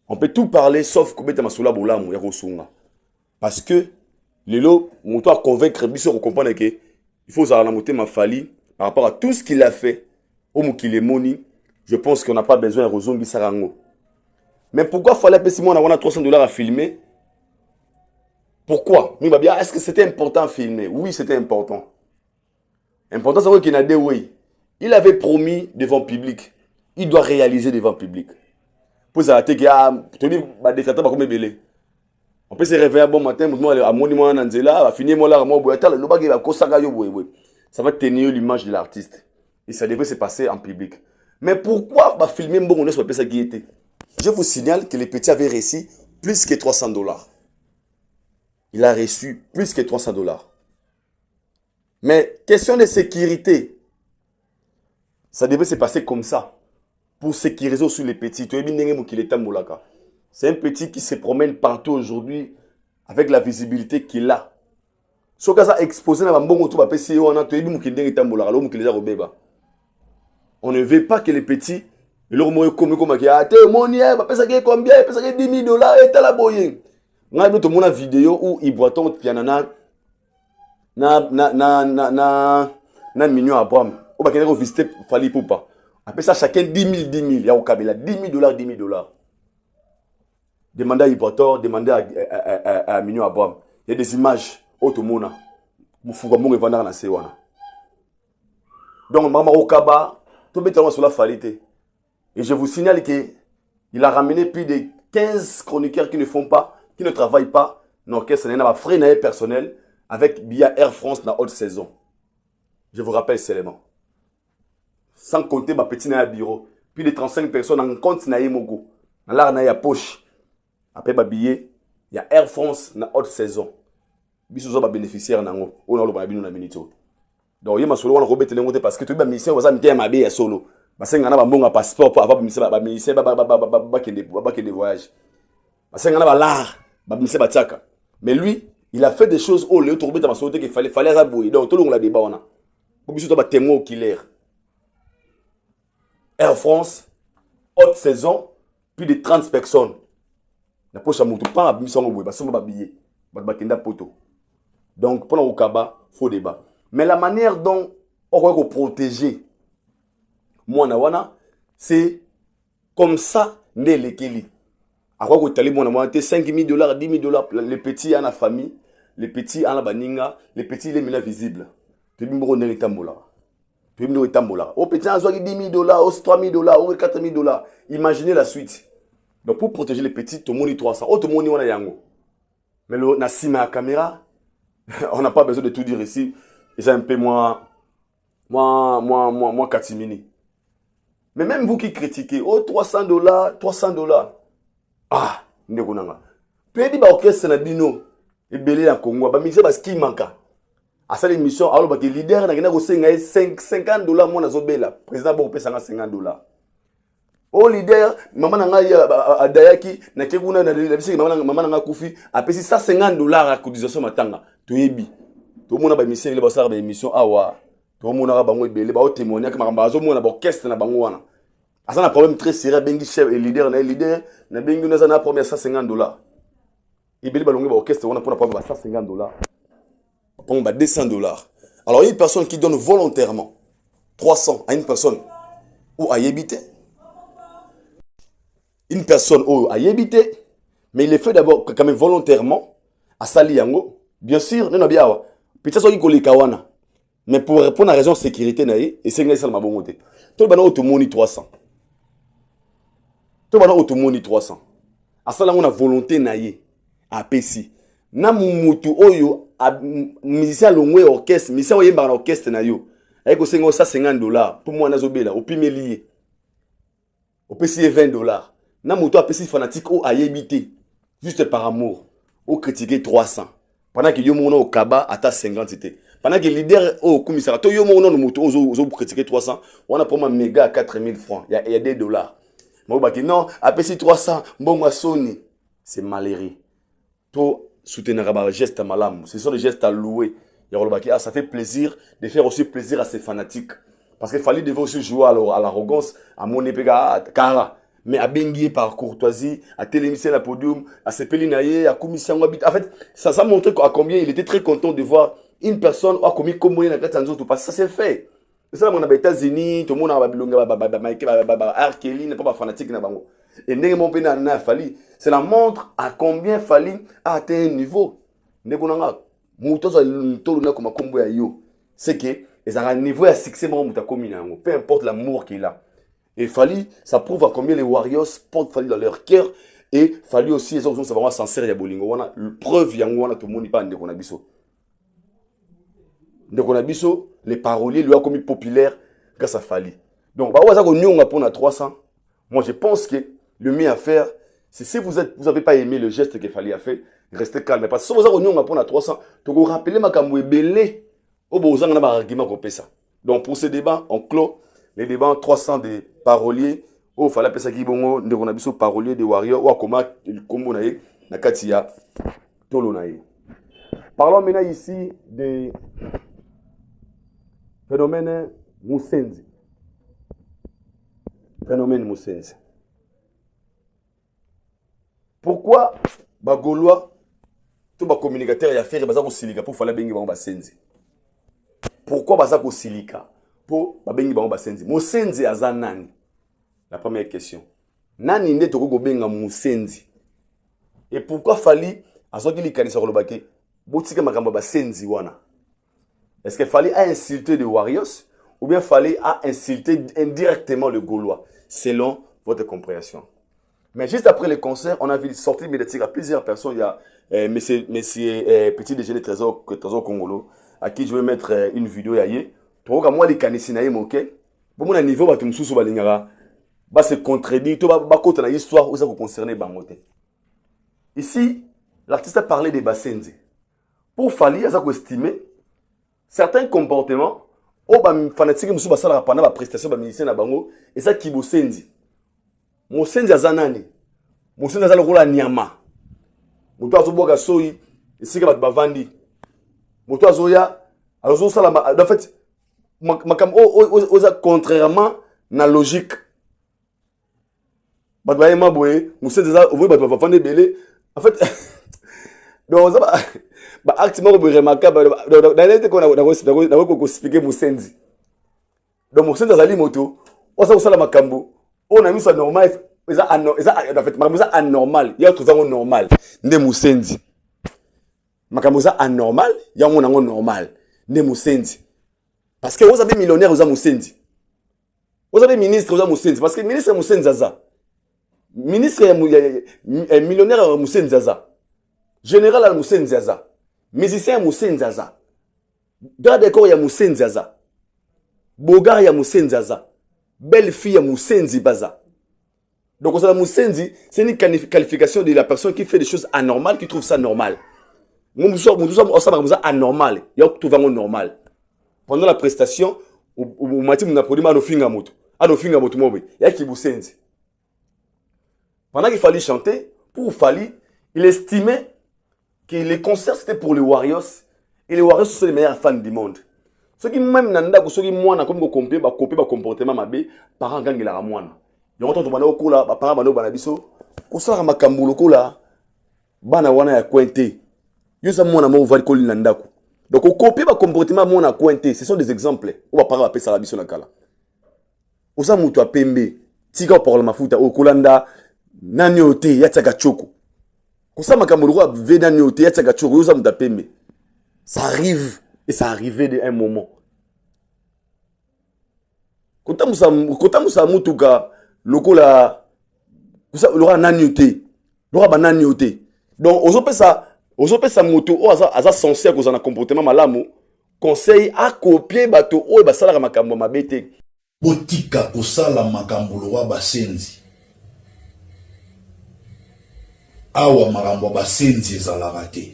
on peut tout parler sauf que beta masula bolamu ya kosunga parce que lelo moto a convaincre biso ko comprendre que il faut ça na motema Fali par rapport à tout ce qu'il a fait au mukile moni. Je pense qu'on n'a pas besoin de rozongi sarango. Mais pourquoi fallait payer moi on a $300 à filmer? Pourquoi? Mais bien est-ce que c'était important à filmer? Oui, c'était important. Important c'est qu'il a dit oui. Il avait promis devant le public. Il doit réaliser devant le public. Pour ça, tu as dit, on peut se réveiller un bon matin, ça va tenir l'image de l'artiste. Et ça devrait se passer en public. Mais pourquoi filmer un bon qui était? Je vous signale que le petit avait reçu plus que $300. Il a reçu plus que $300. Mais question de sécurité, ça devait se passer comme ça. Pour sécuriser aussi les petits. C'est un petit qui se promène partout aujourd'hui avec la visibilité qu'il a. Si on a exposé dans on ne veut pas que les petits, leur moyen comme combien, $10,000 et la boye. On a une vidéo où il boit ton pianana na mignon à Bram. On va visiter Fali Poupa. Après ça, chacun 10 000. Il y a au Kabila $10,000. Demandez à Ibrator, demandez à Mignon Abraham. Il y a des images. Automona. Moufougamou et Vandar na Sewana. Donc, Mama Okaba, tout le monde sur la falité. Et je vous signale qu'il a ramené plus de 15 chroniqueurs qui ne font pas, qui ne travaillent pas. Non, que ce n'est pas frais personnel avec via Air France dans la haute saison. Je vous rappelle seulement. Sans compter ma petite bureau. Puis les 35 personnes en compte na Mogo. Dans l'art na poche. Après ma billet, il y a Air France na haute saison. Bisous ba bénéficiaire nango. On a le babino na minito. Donc yema solo wana robete lengote parce que tu ba ministère waza mité ma be ya solo. Basenga na ba mbonga passeport pour avoir ministère ba kende voyage. Basenga na ba l'art ba ministère ba tsaka. Mais lui, il a fait des choses au lieu de robete ma solo qu'il fallait rabouiller. Donc tout le monde la débat wana. Pour bisous ba témoin au killer. Air France, haute saison, plus de 30 personnes. La poche à mon tout pas à mission au parce que ma billet, poto. Donc pendant au Kaba, faux débat. Mais la manière dont on va protéger moi nawana, c'est comme ça né les Kelly. À quoi que talib mon amant $5,000, $10,000 les petits en la famille, les petits en la baninga, les petits les mina visibles. Tu me rends les tambola. Au petit, on a $10,000, $3,000, $4,000. Imaginez la suite. Donc, pour protéger les petits, tout le monde est 300. Tout le monde est yango. Mais le Nassima à caméra, on n'a pas besoin de tout dire ici. Et c'est un peu moins catimini. Mais même vous qui critiquez, oh, $300, $300. Ah, ndekonanga. Puis ba orchestre na bino, et belé en Congo, ba mixer parce qu'il manque. À cette émission, alors bah, leader na gina ko senga $50 mo na zobela. Président ba opesa nga $50. Oh leader, maman nanga ya dayaki na kekuna na bisi maman nanga kufi, apesi $150 à cotisation matanga. Toyebi. To mona ba émission ile ba sala ba émission awa. To mona ba bango belé ba o témoigner que makamba zo mona ba orchestre na bango wana. Asa na problème très sérieux bengi chef et leader na bengi na za première $150. Et belé ba longue ba orchestre wana pour na pas ba $150. Pour $200. Alors une personne qui donne volontairement 300 à une personne ou à y habiter. Une personne ou à y habiter, mais il le fait d'abord quand même volontairement à Saliango. Bien sûr, non bien. Peut-être qu'il y a kawana. Mais pour répondre à la raison de sécurité, et c'est ça ma bonne côté. Tout le monde a automoni 300. Tout le monde a automoni 300. À ça là on a volonté naïe à PC. Na mumutu oyo a musicien longwe orchestre, musicien oyo yemba orchestre na yo. Ayeko sengo $150 pour moi na zobela, au pimelier. Au PC $20. Na mutu a PC fanatique o ayebité juste par amour. Au critiquer 300. Pendant que yo mono au kaba ata 50 c'était. Pendant que leader au commissariat to yo mono no mutu ozo critiquer 300, on a pour moi méga à 4000 francs. Il y a des dollars. Moi baki non, a PC 300, bon moi Sony. C'est malheureux. To soutenir un geste malam, ce sont des gestes à louer. Ça fait plaisir de faire aussi plaisir à ses fanatiques. Parce qu'il fallait devait aussi jouer à l'arrogance, à mon épéga, cara. Mais à benguier par courtoisie, à télémisser la podium, à se pelinailler, à commission. En fait, ça montre à combien il était très content de voir une personne a commis comme moi dans la tête parce que ça s'est fait. C'est ça, on a aux États-Unis, tout le monde a Arkeli, n'est pas fanatique. Et cela montre à combien Fali a atteint un niveau. C'est que ils ont un niveau à succès, peu importe l'amour qu'il a. Et Fali, ça prouve à combien les Warriors portent Fali dans leur cœur. Et Fali aussi, ils sont vraiment sincères. Il y a preuve, il y a tout le monde pas les paroliers lui ont commis populaire grâce à Fali. Donc, pour 300. Moi, je pense que le mieux à faire, c'est si vous n'avez pas aimé le geste que Fali a fait, restez calme. Parce que si vous avez pour 300, vous vous rappelez que belé au beau un argument qu'on fait ça. Donc, pour ce débat, on clôt les débats 300 des paroliers. Oh, fallait appeler ça qui bon, on a besoin de paroliers des warriors ou à comment le combo naïe, na katia, tolo naïe. Parlons maintenant ici des phénomènes Moussenzi. Phénomène Moussenzi. Pourquoi les Gaulois, tous les communicateurs et affaires, ils ont silika pour faire bengi ba senzi. Pourquoi ils ont silika pour bengi ba senzi? Moussenzi aza nani? La première question. Nani nde to ko benga Moussenzi? Et pourquoi Fali azoki likanisa ko lobake botika makambo ba senzi wana? Est-ce qu'il fallait insulter les Warriors ou bien fallait insulter indirectement le Gaulois, selon votre compréhension? Mais juste après le concert, on a vu sortir médiatique à plusieurs personnes. Il y a monsieur Petit Déjeuner Trésor Congolo, à qui je vais mettre une vidéo. Pour que moi, les canisinaïs, ok? Pour mon niveau, bah, tu me sous balingara, bah, c'est contredit, tout bah, côté la histoire où ça vous concerne, bangote. Ici, l'artiste a parlé des Bassenzi. Pour Fali, ça vous estimer certains comportements, oh, bah, fanatique, monsieur Bassala, pendant la prestation, bah, musicien, bango, et ça qui vous senzi. Mosenzi azanani. Mosenzi azala rola nyama. Moto azoboka soyi, esika bat bavandi. Moto azoya, azo sala en fait makam oza contrairement na logique. Bat bayema boye, mosenzi azala ovoye bat bavandi belé. En fait donc ça ba acte moko be remarquable dans l'été qu'on a ko expliquer mosenzi. Donc mosenzi azali moto, oza sala makambo. On a mis ça normal, en fait, makambo anormal, il y a tout ça normal. Nde Moussenzi. Makambo anormal, il y a un normal. Nde Moussenzi. Parce que vous avez millionnaire, vous avez Moussenzi. Vous avez ministre, vous avez Moussenzi. Parce que ministre Moussenzi Zaza. Ministre millionnaire Moussenzi Zaza. Général Moussenzi Zaza. Musicien Moussenzi Zaza. Garde corps ya Moussenzi Zaza. Bogar ya Moussenzi Zaza. belle fille à Moussenzi Baza. Donc, ça, Moussenzi, c'est une qualification de la personne qui fait des choses anormales, qui trouve ça normal. Nous sommes anormal. Il y a tout vraiment normal. Pendant la prestation, au matin, on a produit un finga moto. Un finga moto, il y a qui Moussenzi. Pendant qu'il fallait chanter, pour Fali, il estimait que les concerts c'était pour les Warriors. Et les Warriors sont les meilleurs fans du monde. Ceux qui même nanda ceux qui moi comme copier comportement mabé parents gang la ramwana. Yo to bana okola ba parents bana bana biso. Osala makambo lokola bana wana ya kwente. Yo sa mwana mo va koli nandako. Donc au copier ba comportement mona kwente, ce sont des exemples. Ou ba parents ba pesa la biso na kala. Osa mutu apembe, tika pour la mafuta okolanda nani ote yataka choko. Kosa makambo lokola veda nani ote yataka choko yo sa mutu apembe. Ça arrive. Et ça arrivait d'un moment. Quand Moussa Moutouka, lokola, l'aura nanioté, l'aura bananioté. Donc, aux ça moto, à censé à cause d'un comportement malamu, conseil à copier bateau, oh, bah, ça la makambo ma bête. Botika kosala makambo loa basenzi. Awa makambo basenzi ezalaka te.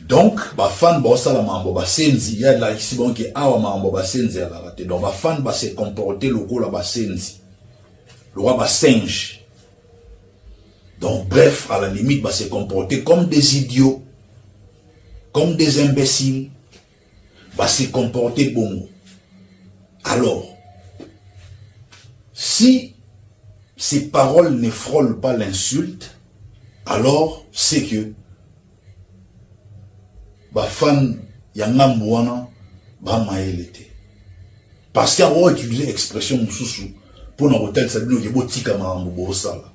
Donc, ba fan ba osala mambo ba senzi, ya la ici bon que awa mambo ba senzi ya la raté. Donc ba fan ba se comporter lokola ba senzi. Le roi ba singe. Donc bref, à la limite ba se comporter comme des idiots, comme des imbéciles, ba se comporter bon. Alors, si ces paroles ne frôlent pas l'insulte, alors c'est que ba fan ya ngambo wana ba maele te. Parce qu'il a utilisé l'expression mususu pour na hotel ça dit que botika mambo bo sala.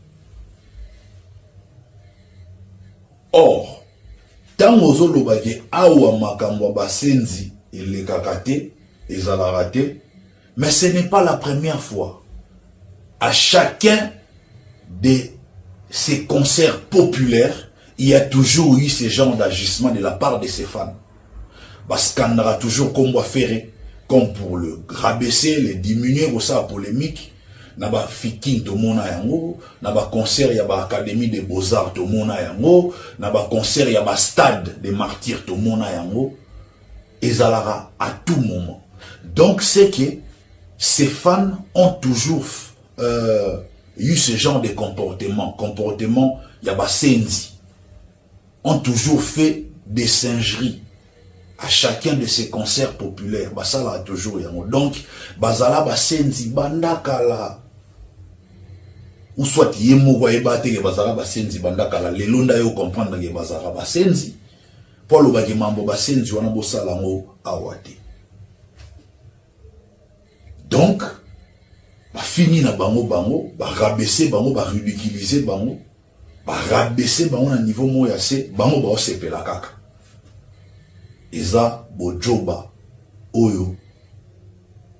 Or, tango zolo ba ke awa makambo ba senzi ele kakate ezala raté, mais ce n'est pas la première fois. À chacun de ces concerts populaires, il y a toujours eu ce genre d'agissement de la part de ses fans. Parce qu'on aura toujours comme on faire, comme pour le rabaisser, le diminuer, pour ça, la polémique. Naba fikin to mona yango, naba concert ya ba académie des beaux-arts to mona yango, naba concert ya ba stade des martyrs to mona yango. Ezalara à tout moment. Donc c'est que ces fans ont toujours eu ce genre de comportement ya ba senzi. Ont toujours fait des singeries à chacun de ces concerts populaires. Bah ça là toujours yango. Donc bazala basenzi bandakala ou soit yemo voyeba te ke bazala basenzi bandakala lelonda yo comprendre ke bazala basenzi pour le baki mambo basenzi wana bosala ngo awate. Donc ba fini na bango ba rabaisser bango, ba ridiculiser bango, ba rabaisser bango na niveau moya se bango ba osepela kaka. Eza bojoba oyo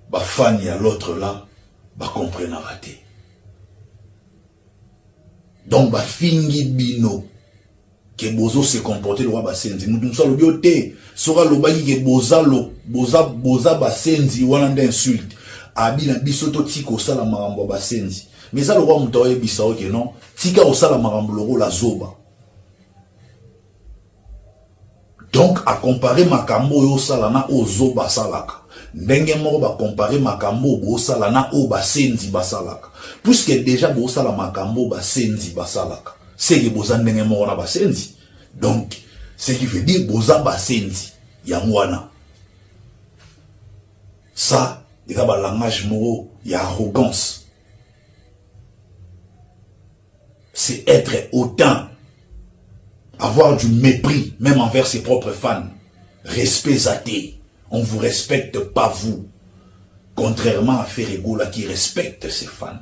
ba fan ya l'autre là ba comprendre raté. Donc ba fingi bino que bozo se comporter le roi basenzi nous sommes le bioté sera le baki que boza basenzi wana d'insulte abina bisoto tiko sala marambo basenzi mais ça le roi mutoye bisao que non tika osala marambo loro la zoba. Donc à comparer makambo yo sala na ozo basalaka ndenge moko ba comparer makambo bo sala na o basenzi basalaka puisque déjà bo sala makambo basenzi basalaka c'est que boza ndenge moko na basenzi. Donc ce qui veut dire boza basenzi ya mwana. Ça il y a un langage moro, il y a arrogance. C'est être hautain, avoir du mépris, même envers ses propres fans. Respect zaté. On ne vous respecte pas vous. Contrairement à Ferregola qui respecte ses fans.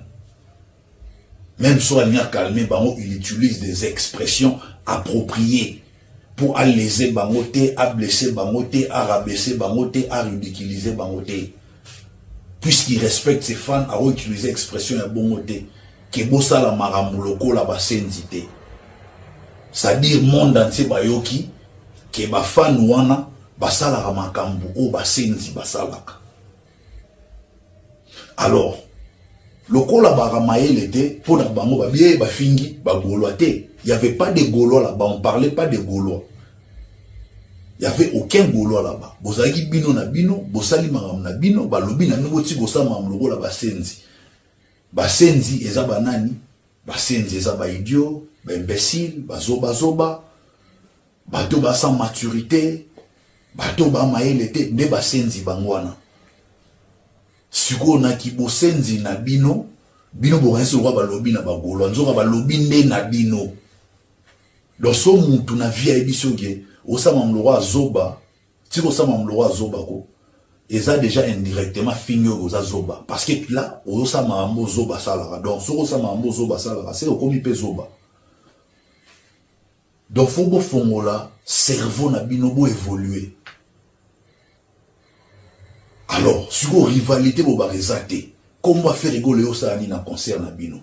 Même sur la calmé, Bango, il utilise des expressions appropriées pour alléger Bangote, à blesser Bangote, à rabaisser Bangote, à ridiculiser Bangote. Puisqu'il respecte ses fans, à utiliser l'expression à Bangote, que bossa la marambuloko la basenzité. C'est-à-dire monde entier bayoki, que ba fan wana, basala ramakambu, o basenzi basalaka. Alors, Lokola Baramael était, pour la bango, babie, bafingi, bagolois te. Il n'y avait pas de Gaulois là-bas, on ne parlait pas de Gaulois. Il n'y avait aucun Gaulois là-bas. Bozaki bino na bino, bosali maram na bino, balobi na nouveau ti bosa maram logo la basenzi. Basenzi eza banani, basenzi eza ba idiot, ba imbécile, bazoba, bato ba sans maturité, bato ba maele te, nde basenzi bangwana. Siko na ki bosenzi na bino, bino bokanisi lokwa balobi na bagolo, nzoka balobi nde na bino. Donc so mutu na vie ayebi soki osama mloko azoba, tiko osama mloko azoba ko, eza déjà indirectement fingi oza zoba. Parce que là, osama ambo zoba salara. Donc so osama ambo zoba salara, c'est okomi pe zoba. Donc faut bo fongola, cerveau na bino bo évoluer. Alors, si vous rivalité, vous avez réalisé comment faire rigoler au Sahani dans le concert na bino.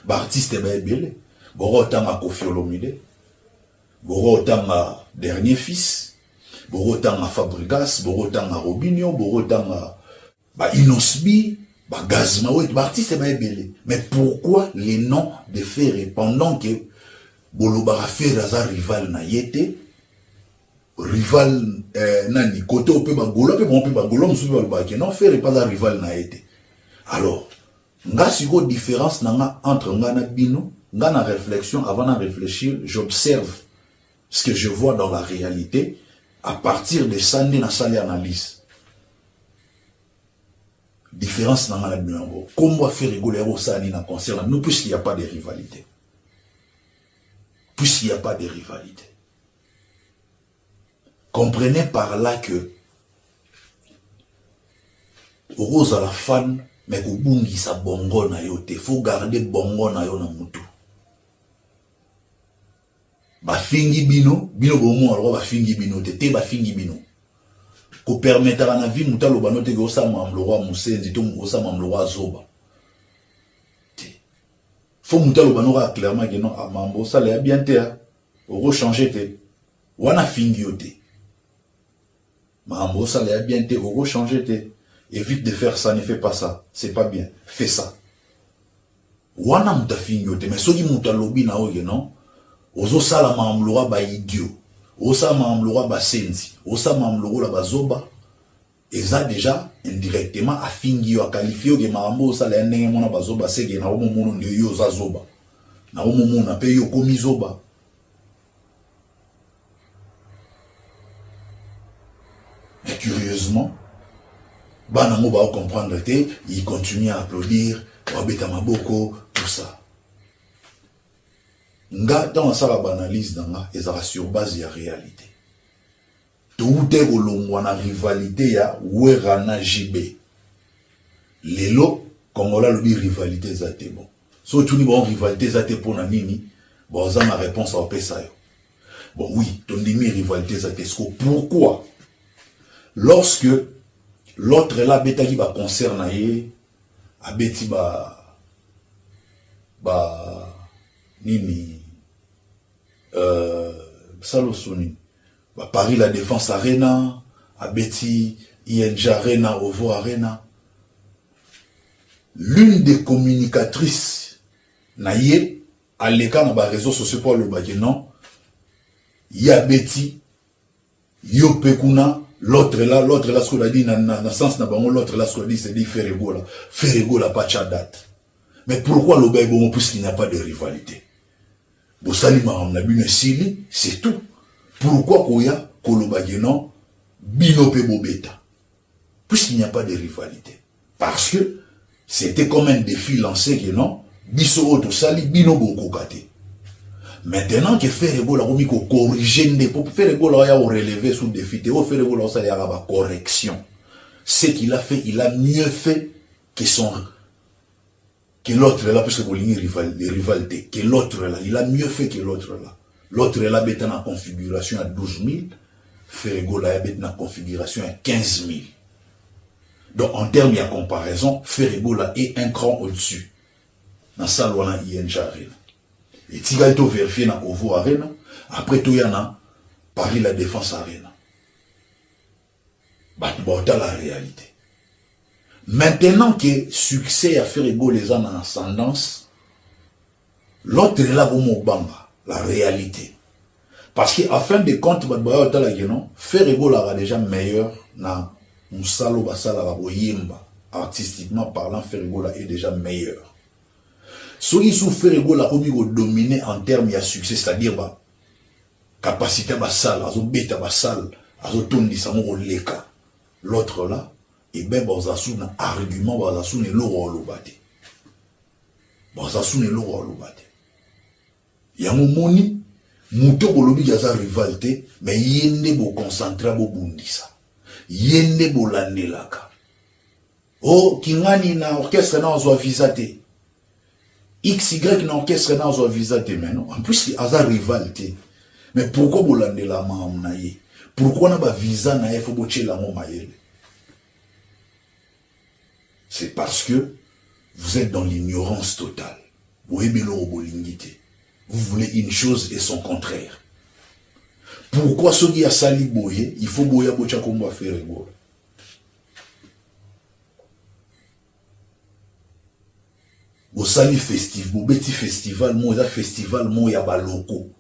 L'artiste est bien. Vous avez un Kofi Olomide. Vous avez un dernier fils. Vous avez un Fabregas. Vous avez un Robinho. Vous avez un Inosbi. Gazma. L'artiste est bien. Mais pourquoi les noms de faire pendant que Bolobara fait un rival na yete? Rival nani côté au peu bagolo pe bon peu bagolo musubi balobaki non faire pas la rival na été. Alors nga siko différence nanga entre nga na bino, nga na réflexion avant de réfléchir, j'observe ce que je vois dans la réalité. À partir de ça na sali analyse. Différence nanga na bino. Comment faire rigoler au sali na concerne nous puisqu'il n'y a pas de rivalité. Puisqu'il n'y a pas de rivalité. Comprenez par là que Rose à la fan, mais que bungi sa bongo na yo te, faut garder bongo na yo na mutu. Ba fingi bino bomo alors ba fingi bino te ba fingi bino. Ko permettre na vie mutalo banote ko sa mamlo roi musenzi to ko sa mamlo roi zoba. Faut mutalo banora clairement que non amambo ça l'a bien te o changer te. Wana fingi yo te. Mambo, ça l'a bien été, au changer te. Évite de faire ça, ne fais pas ça. C'est pas bien. Fais ça. Wana muta fingote, mais soki muta lobi na oye, non? Ozo sala mamlora ba idiot. Osa mamlora ba senzi. Osa mamlora ba zoba. Et ça déjà, indirectement, a fingio, a qualifié que mambo, ça l'a ndenge mona ba zoba, c'est que na omo mono yo za zoba. Na omo mona pe yo komi zoba. Mais curieusement, Banamo va comprendre que il continue à applaudir, Wabeta Maboko, tout ça. Nga dans la banalise d'anga, ils sont sur base de la réalité. Tout est au long de rivalité ya Werana Jibé. Lelo, comme on l'a dit, rivalité zate bon. So tu dis bon rivalité zate pour na nini, bon ça ma réponse à ça. Bon oui, ton demi rivalité zate. Pourquoi? Lorsque l'autre là beta qui va concerner a beti ba nini salosoni ba Paris la Défense Arena a beti ING Arena Ovo Arena, l'une des communicatrices naie à l'écart dans les réseaux sociaux pour le non ya beti yo pekuna. L'autre là, ce qu'on a dit, dans sens n'a pas l'autre là, ce qu'on a dit, c'est dit faire la pas date. Mais pourquoi le bain puisqu'il n'y a pas de rivalité? Bosalima on a bu sili, c'est tout. Pourquoi koya kolobageno bino pe bobeta? Puisqu'il n'y a pas de rivalité. Parce que c'était comme un défi lancé que non, biso auto sali bino boko kate. Maintenant que faire la corriger pour faire la relever sous défi, faire la correction. Ce qu'il a fait, il a mieux fait que l'autre là, parce que vous rivalité, que l'autre là, il a mieux fait que l'autre là. L'autre là, bête en configuration à 12 000, Ferrego là, bête en configuration à 15 000. Donc en termes de comparaison, Ferrego là est un cran au-dessus. Dans ça, on a ING Arena. Et tu vas vérifier dans Ovo Arena. Après tout, il y en a Paris la Défense Arena. Bah, tu la réalité. Maintenant que succès a fait rigoler les en ascendance, l'autre est là pour banga, la réalité. Parce qu'à fin de compte, faire rigoler déjà meilleur na musalo basala boyimba. Artistiquement parlant, faire rigoler est déjà meilleur. Ceux qui sont fait rigoler comme dominer en termes de succès, c'est-à-dire bah, capacité basale, azo beta basale, azo tondi samo leka. L'autre là, et ben bazasu na argument bazasu ne loro lobate. Bazasu ne loro lobate. Yango moni muto bolobi jaza rivalité, mais yende bo concentra bo bundisa. Yende bo landelaka. Oh, kingani na orchestre na ozo visate. XY na orchestre na ozo visate maintenant. En plus, il y a rivalité. Mais pourquoi vous l'avez la main? Pourquoi n'a pas visa na faut bocher la main? C'est parce que vous êtes dans l'ignorance totale. Vous aimez l'orobolingité. Vous voulez une chose et son contraire. Pourquoi ceux qui a sali boye, il faut boya bocha comme va faire rigolo. Vous sali festival, vous beti festival, moi festival, moi ya ba loko.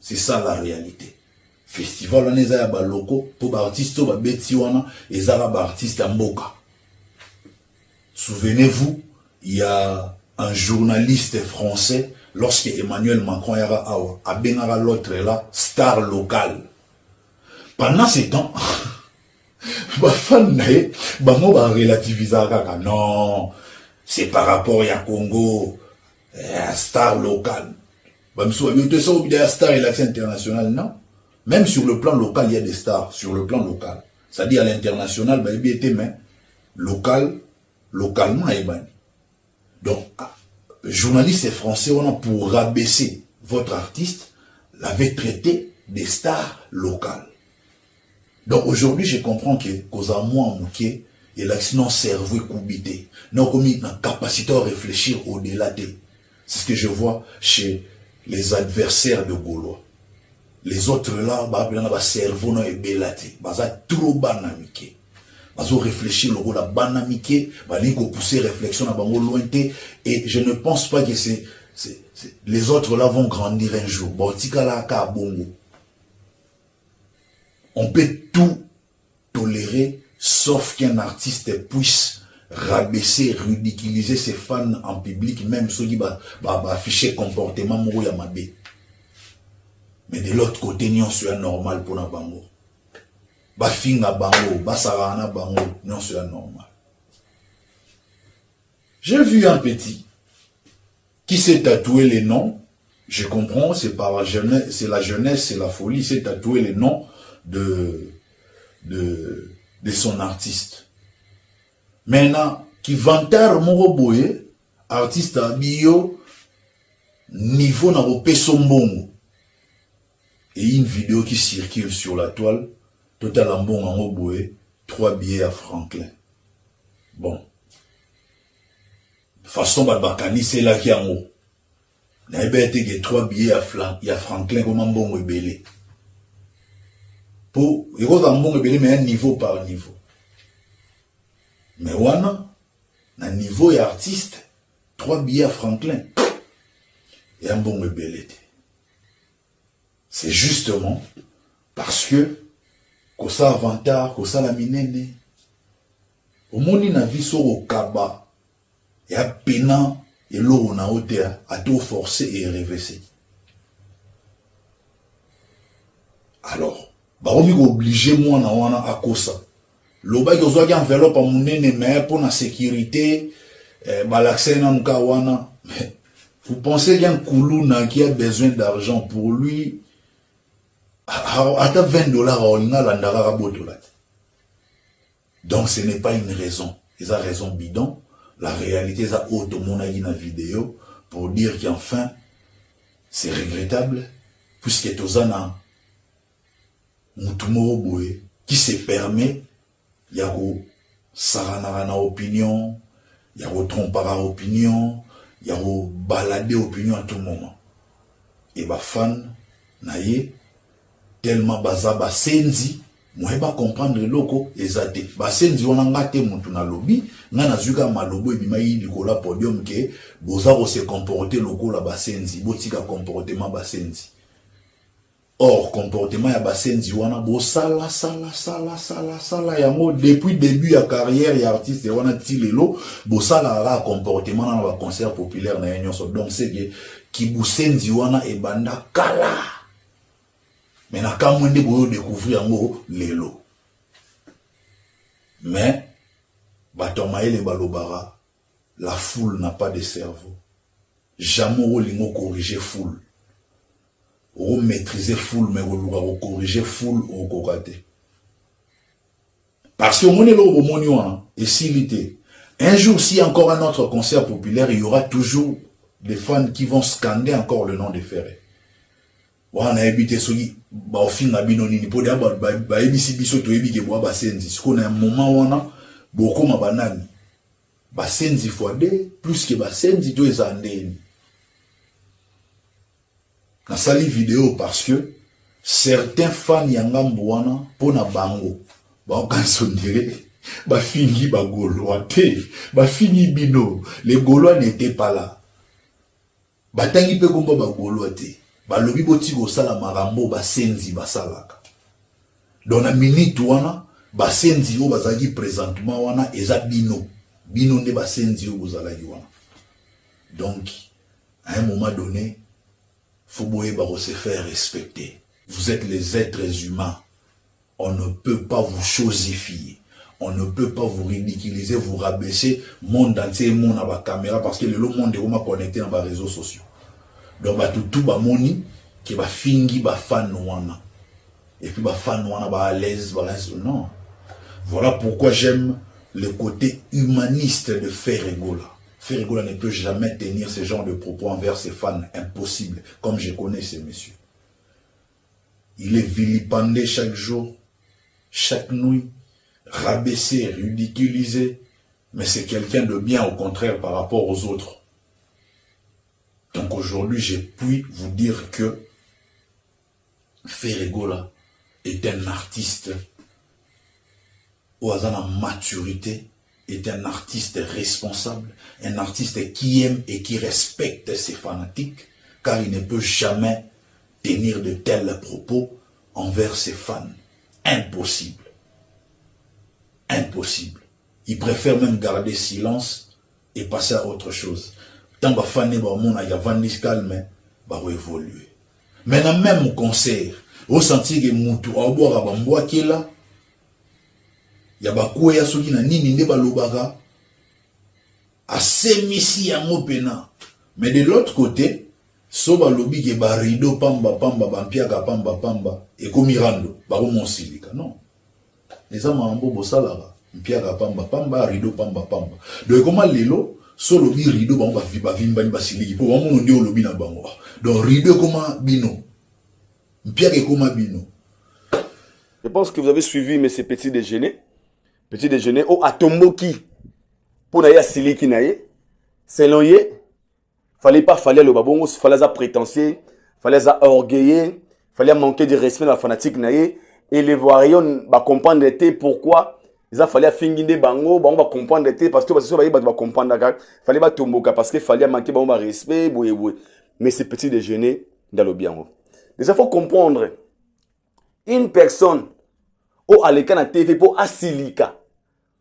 C'est ça la réalité. Festival on est à baloko pour artiste ba beti wana ezala ba artiste mboka. Souvenez-vous, il y a un journaliste français lorsque Emmanuel Macron yara awa a benara l'autre là star local. Pendant ce temps ba fan nae ba mo ba relativiser kaka non, c'est par rapport à Congo star local. Star et l'accès international, non. Même sur le plan local, il y a des stars. Sur le plan local. C'est-à-dire à l'international, il y a des mais localement, il y a. Donc, journaliste français, on a pour rabaisser votre artiste, l'avait traité des stars locales. Donc aujourd'hui, je comprends que, cause à moi, et l'accident cerveau est coubité. Non, comme il a une capacité à réfléchir au-delà de. C'est ce que je vois chez les adversaires de Gaulois. Les autres là, bah cerveau non est belate, bah trop banamiqué. Bah réfléchir le la banamiqué, bah lingo pousser réflexion à bango lointé et je ne pense pas que les autres là vont grandir un jour. Bah tika la ka bongo. On peut tout tolérer sauf qu'un artiste puisse rabaisser, ridiculiser ses fans en public, même ceux qui afficher comportement mou ya mabe. Mais de l'autre côté, nous sommes normal pour la bango. Ba finga bango, ba sarana bango, nous sommes normal. J'ai vu un petit qui s'est tatoué les noms. Je comprends, c'est par la jeunesse, c'est la jeunesse, c'est la folie, s'est tatoué les noms de son artiste. Maintenant, qui vantar mon boye, artiste à bio, niveau na opé sombongo. Et une vidéo qui circule sur la toile, total en bon en boye, 3 billets à Franklin. Bon. Façon Balbakani, c'est là qui a mot. N'a pas été que 3 billets à Franklin, comme un bon rebelle. Pour, il y a un bon rebelle, mais un niveau par niveau. Mais wana, na niveau et artiste, 3 billets à Franklin, et un bon rebelle. C'est justement parce que, kosa avantage, kosa la minene, au monde na vie sur au kaba, et à pena, et l'eau na hauteur, à tout forcer et réverser. Alors, bah on obligé moi na wana à kosa. Loba qui a enveloppe à mon nez, mais pour la sécurité, l'accès à Mkawana. Vous pensez qu'il y a un Koulouna qui a besoin d'argent pour lui, à $20, donc ce n'est pas une raison. Ils ont raison bidon. La réalité, ils ont automonaï dans la vidéo pour dire qu'enfin, c'est regrettable, puisque Tozana, Moutoumoroboé, qui se permet, il y a Saranarana opinion, il y a trompara opinion, il y a balader opinion à tout moment. Et bah fan, naïe, tellement baza ba senzi, moi ba comprendre loko ezate basenzi wana ngate mutu na lobby nga nazuka malobo ebima yi likola podium ke boza ko se comporter lokola basenzi botika comportement basenzi. Or comportement ya basenzi wana bo sala yango depuis début ya carrière ya artiste wana tilelo bo sala ra comportement na ba concert populaire na nyonso. Donc c'est que ki busenzi wana ebanda kala. Mais na kamwende boyo découvrir yango lelo. Mais batomaele balobara, la foule n'a pas de cerveau. Jamais olingo corriger foule. Ou maîtriser foule mais ou corriger foule ou kokate. Parce que on est là au monument et s'il un jour si encore un autre concert populaire, il y aura toujours des fans qui vont scander encore le nom de Ferré. Wana ebite soki ba ofinga bino nini po da ba ebisi biso to ebike bo ba senzi siko na moment wana boko mabanani ba senzi fois 2 plus que ba senzi to ezandeni na sali vidéo parce que certains fans yangambo wana pona bango ba kansondire ba fingi ba Gaulois te ba fingi bino les Gaulois n'étaient pas là batangi pe komba ba Gaulois te balobi boti ko sala marambo basenzi basalaka. Dans la minute wana basenzi o bazaki présentement wana eza bino nde basenzi o bozalaki wana. Donc à un moment donné faut boyeba se faire respecter. Vous êtes les êtres humains. On ne peut pas vous chosifier. On ne peut pas vous ridiculiser, vous rabaisser monde entier monde à la caméra parce que le monde est connecté dans les réseaux sociaux. Donc tout ba moni qui ba fingi ba fan wana et puis ba fan wana ba à l'aise non. Voilà pourquoi j'aime le côté humaniste de Ferregola. Ferregola ne peut jamais tenir ce genre de propos envers ses fans, impossible, comme je connais ces messieurs. Il est vilipendé chaque jour, chaque nuit, rabaissé, ridiculisé, mais c'est quelqu'un de bien au contraire par rapport aux autres. Donc aujourd'hui, je puis vous dire que Ferregola est un artiste où à la maturité, est un artiste responsable, un artiste qui aime et qui respecte ses fanatiques, car il ne peut jamais tenir de tels propos envers ses fans. Impossible. Impossible. Il préfère même garder silence et passer à autre chose. Tant que fan il y a vandis calme, va évoluer. Maintenant même concert, au senti que mutu a boire à bamboa qui est là, il y a bakoué ya soki na nini nde balobaka a semisi ya mopena. Mais de l'autre côté, so balobi ke ba rideau pamba bampiaka pamba et comme rando ba monsilika non. Les amambo bosalaka mpiaka pamba rideau pamba. Donc comment lelo so lobi rideau ba vimba ni basiliki po bamono ndio lobi na bango. Donc rideau comment bino mpiaka comment bino. Je pense que vous avez suivi mais ces petits déjeuners. Petit déjeuner au atomboki pour naïa siliki naïe selon yé fallait le babongo fallait ça prétentieux fallait ça orgueilleux fallait manquer de respect dans la fanatique naïe et les voyons va comprendre pourquoi ils a fallu finginde bango va comprendre parce que parce que va comprendre fallait pas tomboka parce que fallait manquer bango respect boye mais ce petit déjeuner dans le bien déjà faut comprendre une personne au aleka na TV pour asilika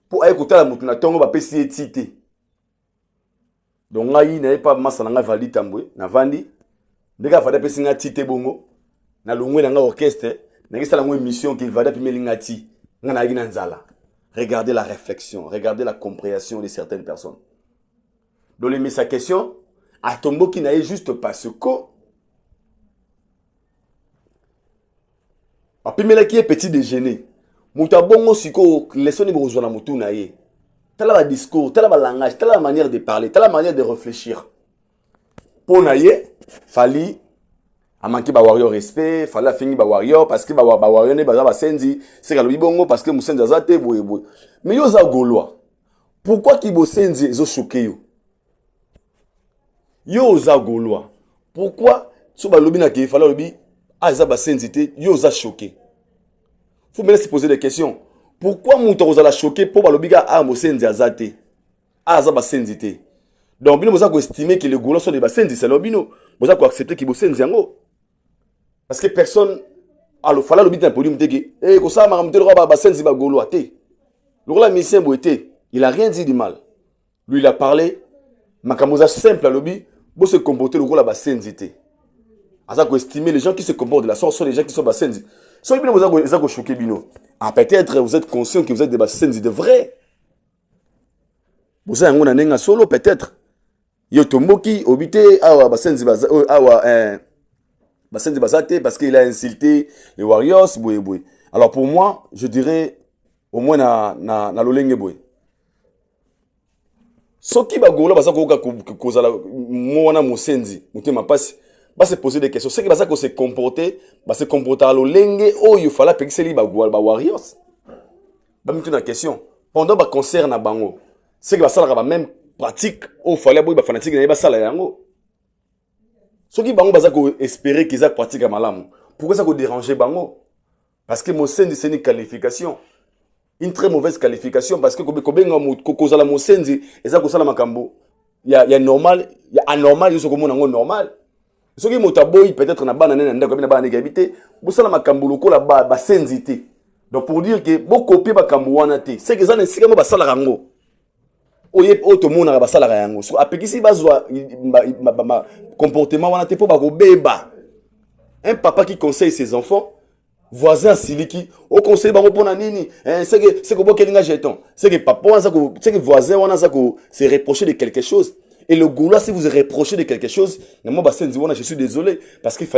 pour écouter la mutuna tongo ba pesi etité donc ngai na pas masala nga vali tambwe na vandi ndeka fada pesi nga tité bongo na longwe na nga orchestre na ngisala ngo émission qui va depuis melingati nga na gina nzala. Regardez la réflexion, regardez la compréhension de certaines personnes. Donc les sa question à tombo qui n'a juste parce que a pimela qui est petit déjeuner. Mouta bongo siko lesoni bozo na mutu na ye. Tala ba discours, tala ba langage, tala la manière de parler, tala la manière de réfléchir. Pour na ye, fali a manqué ba warrior respect, fallait finir ba warrior parce que ba warrior ne ba senzi, c'est ka bongo parce que musenza zate boye. Mais yo za Gaulois. Pourquoi ki bo senzi zo choqué yo? Yo za Gaulois. Pourquoi so ba lobi na ke fallait lobi a za ba senzi te yo za choqué. faut maintenant se poser des questions. Pourquoi mutu ozala choqué pour balobiga a mosenzi azate? Aza basenzi te. Donc bino boza ko estimer que les Gaulois sont des basenzi, c'est lobino. Boza ko accepter ki bosenzi yango. Parce que personne alors fallait le but d'un podium teke. Eh ko sa maramte le roi basenzi ba Gaulois te. Le roi mission boité, il a rien dit de mal. Lui il a parlé makamoza simple à lobby, bo se comporter le roi basenzi te. Aza ko estimer les gens qui se comportent de la sorte sont les gens qui sont basenzi. So bino boza ko choquer bino. Ah peut-être vous êtes conscient que vous êtes des basenzi de vrai. Vous avez un solo peut-être. Yo tomboki obité awa basenzi baza awa basenzi bazate parce qu'il a insulté les Warriors boy. Alors pour moi, je dirais au moins na lolenge boy. Soki bagola baza ko kozala mona mosenzi mutema pasi ba se poser des questions. C'est que baza ko se comporter à lolenge oyo fala pekiseli ba Warriors. Ba mitu na question. Pendant ba concert na bango, c'est que basala ba même pratique au fallait boy ba fanatique na ba sala yango. Soki bango baza ko espérer qu'ils a pratique à malamu. Pourquoi ça ko déranger bango? Parce que mosenzi c'est une qualification. Une très mauvaise qualification parce que kobenga kozala mosenzi eza ko sala makambo. Il y a normal, il y a anormal, yo soko mona ngo normal. Soki motaboy peut-être na bana nena ndako na bana ngabité, bo sala makambo lokola ba senzité. Donc pour dire que beaucoup copier makambo wana te, c'est que ça ne sika mo ba sala rango. Oye auto mona ba sala yango. So apekisi bazwa comportement wana te po ba ko beba. Un papa qui conseille ses enfants, voisin siliki, au conseil bango pona nini, c'est que bokelinga jeton. C'est que papa wana c'est que voisin wana ça ko se reprocher de quelque chose. Et le Gaulois, si vous reprochez de quelque chose, je suis désolé, parce qu'il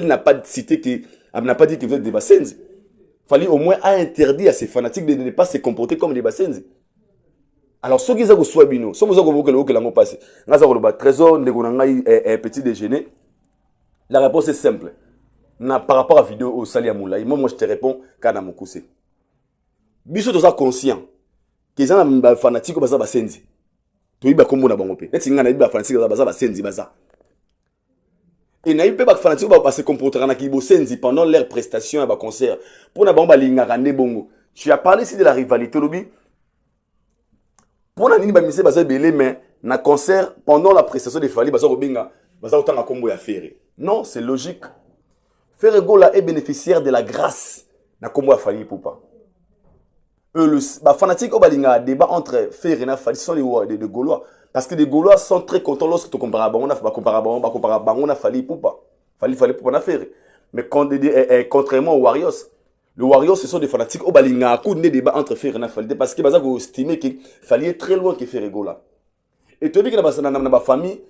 n'a pas cité que, n'a pas dit que vous êtes des Bassenzi. Fallait au moins interdire à ces fanatiques de ne pas se comporter comme des Bassenzi. Alors, ceux qui ont soit bino, ceux qui ont que l'ango passé, nous avons le trésor, nous avons un petit déjeuner. La réponse est simple. Par rapport à la vidéo au Sali Amoulaï, moi je te réponds, Kana Moukousse. Biso toza conscient que les gens fanatiques sont Bassenzi. Tu as kombo na bango pe. Neti ngana iba fanatique ba senzi baza. Et na iba fanatique ba se comporter na kibo senzi pendant leur prestation à ba concert. Pour na bango ba lingaka nde bongo. Tu as parlé ici de la rivalité lobby. Pour na nini ba mise baza belé mais na concert pendant la prestation de Fali baza robinga baza otanga kombo ya Ferré. Non, c'est logique. Ferré Gola est bénéficiaire de la grâce na kombo ya Fali Poupa. Le fanatique au balinga débat entre Ferré et Fali sont les Gaulois parce que les Gaulois sont très contents lorsque tu compares on a Fali Poupa Poupa na Ferré mais contrairement aux Warriors, les Warriors ce sont des fanatiques au balinga coup de débat entre Ferré et Fali parce que baza ko estimer que Fali est très loin que Ferré Gola et tu dis que dans ma famille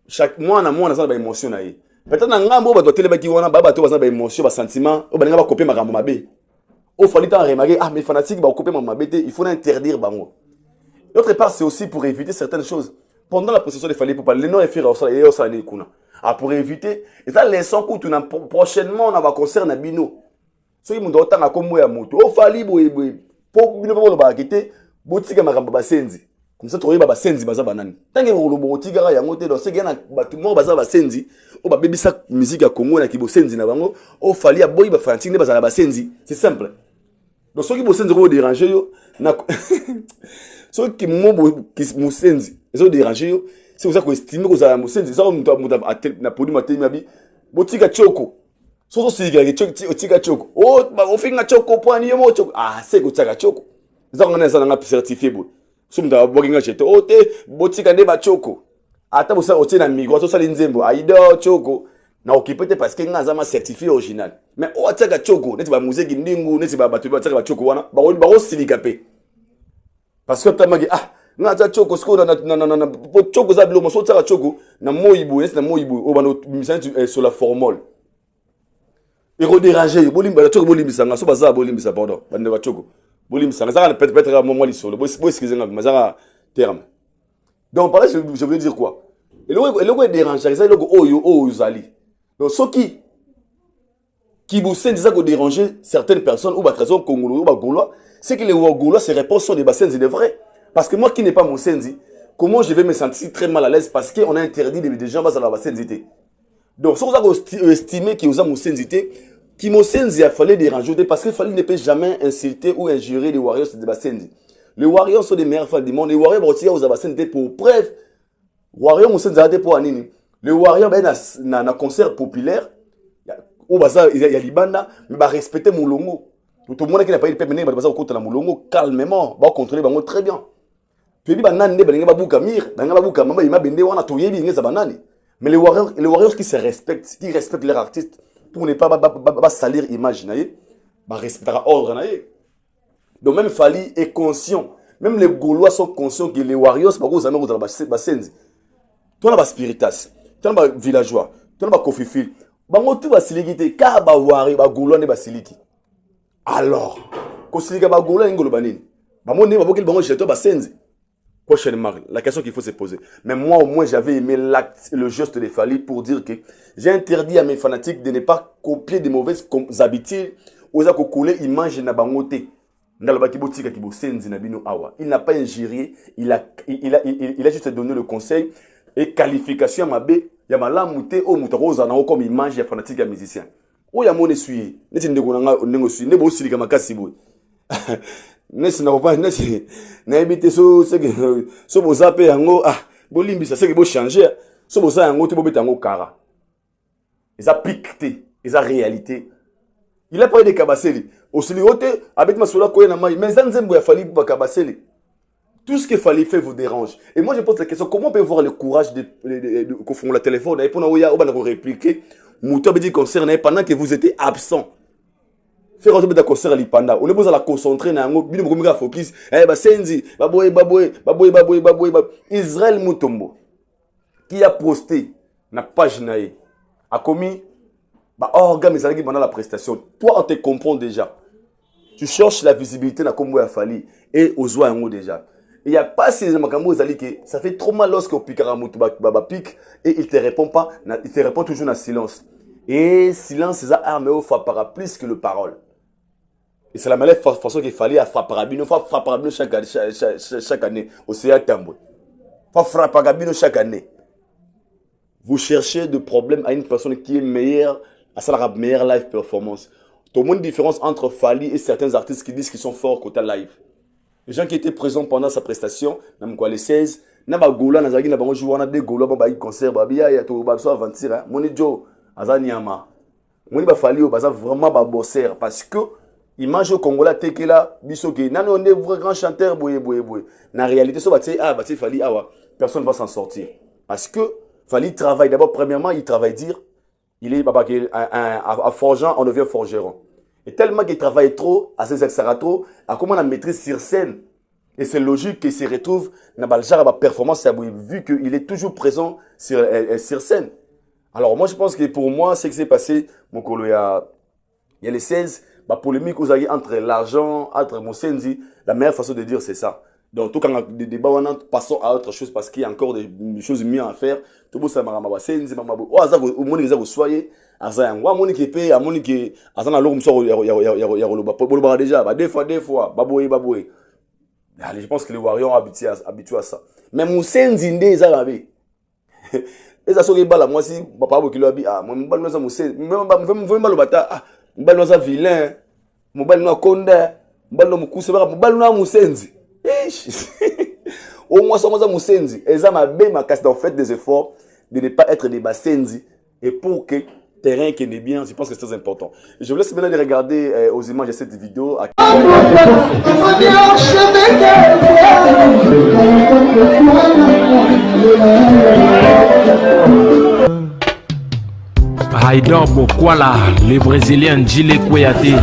chaque mois na ça ba émotion na ye peut-être na ngambo ba doit télé ba ki wana ba to ba émotion ba sentiment au balinga ba copier makambo mabe. Il faut remarquer, mes fanatiques vont couper mon mabété, il faut l'interdire. D'autre part, c'est aussi pour éviter certaines choses. Pendant la procession des Fali Poupa, les noms effets pour éviter, et ça, l'instant où prochainement, on va concerner Bino. Ceux qui m'ont dit, on a comme moi, oh, Fali, pour Bino, on va quitter, Boutiga Maramba Senzi. Comme ça, tu vois, Baba Senzi, Baza Banani. Tant que vous Boutiga, Yamote, dans ce gars, Batumor Baza Senzi, oh, Baby Sak, musique à Congo, qui est Senzi, oh, Fali, Boy, Bafantique, Baza Senzi. C'est simple. Donc, ceux qui vous déranger, ceux qui vous senzi, ils ont dérangé, c'est pour ça qu'on estime que vous avez senzi, ça, on a produit ma télémabi, botika choko. Surtout si il y a choko. Oh, on fait un choko, point, il y a un choko. Ah, c'est que tu as choko. Ça, on a un certifié. Si vous avez un choko, oh, botika de choko. Attends, vous avez un migrant, tout ça, l'inzembo, aïda choko. Na occupé parce que nga zama certifié original mais o tsaka choko neti ba musée kindingu neti ba batu ba tsaka ba choko wana ba silika pe parce que tamaki nga tsaka choko sko na choko za bilo mo so tsaka choko na moyibu neti na moyibu o bano misana sur la formule et redéranger bolimba la choko bolimbisa nga so baza bolimbisa pardon bande ba choko bolimbisa nga ça peut-être moi li solo bo excusez nga mazara terme donc par là je voulais dire quoi et le déranger ça le oyo zali. Donc, ceux qui vous sentent déjà déranger certaines personnes ou trésor congolais ou gaulois, c'est que les Gaulois, ces réponses sont des bassins de vrai. Parce que moi qui n'ai pas mon senzi, comment je vais me sentir très mal à l'aise parce qu'on a interdit des gens à la bassin. Donc, si vous avez estimé que vous avez mon sensi, Kimo Senzi a fallu les rajouter parce qu'il fallait ne peut jamais insulter ou injurer les Warriors de Basenzi. Les Warriors sont des meilleurs fans du monde. Les Warriors vont tirer aux Abasenzi pour preuve. Warriors Moussenzi a été pour Anini. Les Warriors ben na concert populaire. Au bazar il y a Libanda mais va respecter Moulongo. Tout le monde qui n'a pas eu de pépinière va bazar contre la Moulongo calmement. Va contrôler bango très bien. Puis il va nande ben ba buka mir, ben ba buka mama il m'a bendé wana toyebi ngeza banani. Mais les Warriors qui se respectent, qui respectent leurs artistes. Pour ne pas salir l'image, bah respecter l'ordre. Donc même Fally est conscient, même les Gaulois sont conscients que les Warriors, pas que jamais vous allez Basenzi. Toi là spiritas, toi là villageois, toi là Kofifil, bah moi tout va siligité, car bah Warriors, bah Gaulois ne va siliki. Alors, quand silika bah Gaulois n'engolo banini, bah moi ne va pas qu'il bango chez toi Basenzi. Prochainement, la question qu'il faut se poser. Mais moi, au moins, j'avais aimé l'acte, le geste de Fally pour dire que j'ai interdit à mes fanatiques de ne pas copier des mauvaises habitudes. Il n'a pas injurié, il a juste donné le conseil et qualification à ma bé. Il y a ma mouté au moutarosa comme image des fanatiques et musiciens. Où il y a mon essuyé, n'est-ce pas nesi na papa nesi na ebité so bozape yango bolimbisa c'est que bo changer so boza yango te bobeta yango kara eza picté eza réalité il a parlé de Kabasele osili ote abet masola koye na mai mais nzembo ya Fally pour Kabasele tout ce que Fally fait vous dérange et moi je pose la question comment on peut avoir le courage de confondre le téléphone et pour oya obana ko répliquer muto abedi concerne pendant que vous étiez absent. Faire un concert à l'Ipanda. On est besoin de la concentrer dans un focus. Basenzi, baboy. Israël Mutombo, qui a posté na page naïe, a commis, organe mais pendant la prestation. Toi, on te comprend déjà. Tu cherches la visibilité dans Kombo Fally et aux oies déjà. Il n'y a pas ces makambo que ça fait trop mal lorsque Pikaramutu pique et il te répond pas, il te répond toujours dans silence. Et silence, c'est ça arme au frappera plus que le parole. Et c'est la meilleure façon qu'il fallait à Frapparabino. Il faut Frapparabino chaque année. Au CA Tambour. Il faut Frapparabino chaque année. Vous cherchez des problèmes à une personne qui est meilleure, à sa meilleure live performance. Tout le monde différence entre Fally et certains artistes qui disent qu'ils sont forts côté live. Les gens qui étaient présents pendant sa prestation, même quoi les 16, n'a pas Goula, n'a pas joué, on a des Goula, on a concert, il y a tout le monde aventure. Mon Joe, Azaniama. Mon Fally, on a vraiment bosser parce que image au Congolais tekela bisoke nani on est vrai grand chanteur boye. Na réalité ça bati Fally personne va s'en sortir parce que Fally travaille d'abord premièrement il travaille dire il est à forgeant on devient forgeron et tellement qu'il travaille trop à ses extra trop à comment la maîtrise sur scène et c'est logique qu'il se retrouve na baljar performance vu qu'il est toujours présent sur scène. Alors moi je pense que pour moi c'est que c'est passé mon colo il y a les 16 la polémique entre l'argent, entre Moussenzi, la meilleure façon de dire c'est ça. Donc, tout quand des débats, passons à autre chose parce qu'il y a encore des choses mieux à faire. Tout le monde sait que Moussenzi, au monde qui soyez, à mon qui paye, à mon qui à ça l'homme sort déjà, des fois, baboué. Je pense que les Warriors habitués à ça. Mais Moussenzi ndé arabes. Et ça serait bala moi si papa qui l'a dit moi m'bal nous Moussenzi, même bata m'bal nous vilain. Mobile no konda, mobile no mukuse baka mobile no Moussenzi. Au moins ça Moussenzi, eza mabe makasi dans fait des efforts de ne pas être des Basenzi et pour que terrain qui est bien, je pense que c'est très important. Je vous laisse maintenant de regarder aux images de cette vidéo. Haïdor Bokwala, le Brésilien Djile Kouyaté.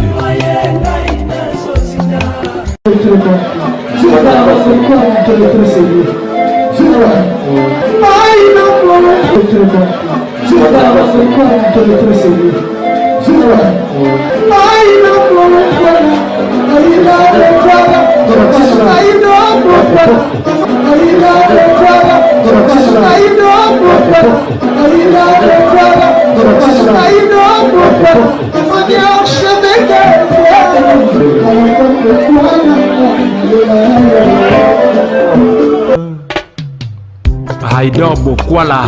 Haïdor Bokwala.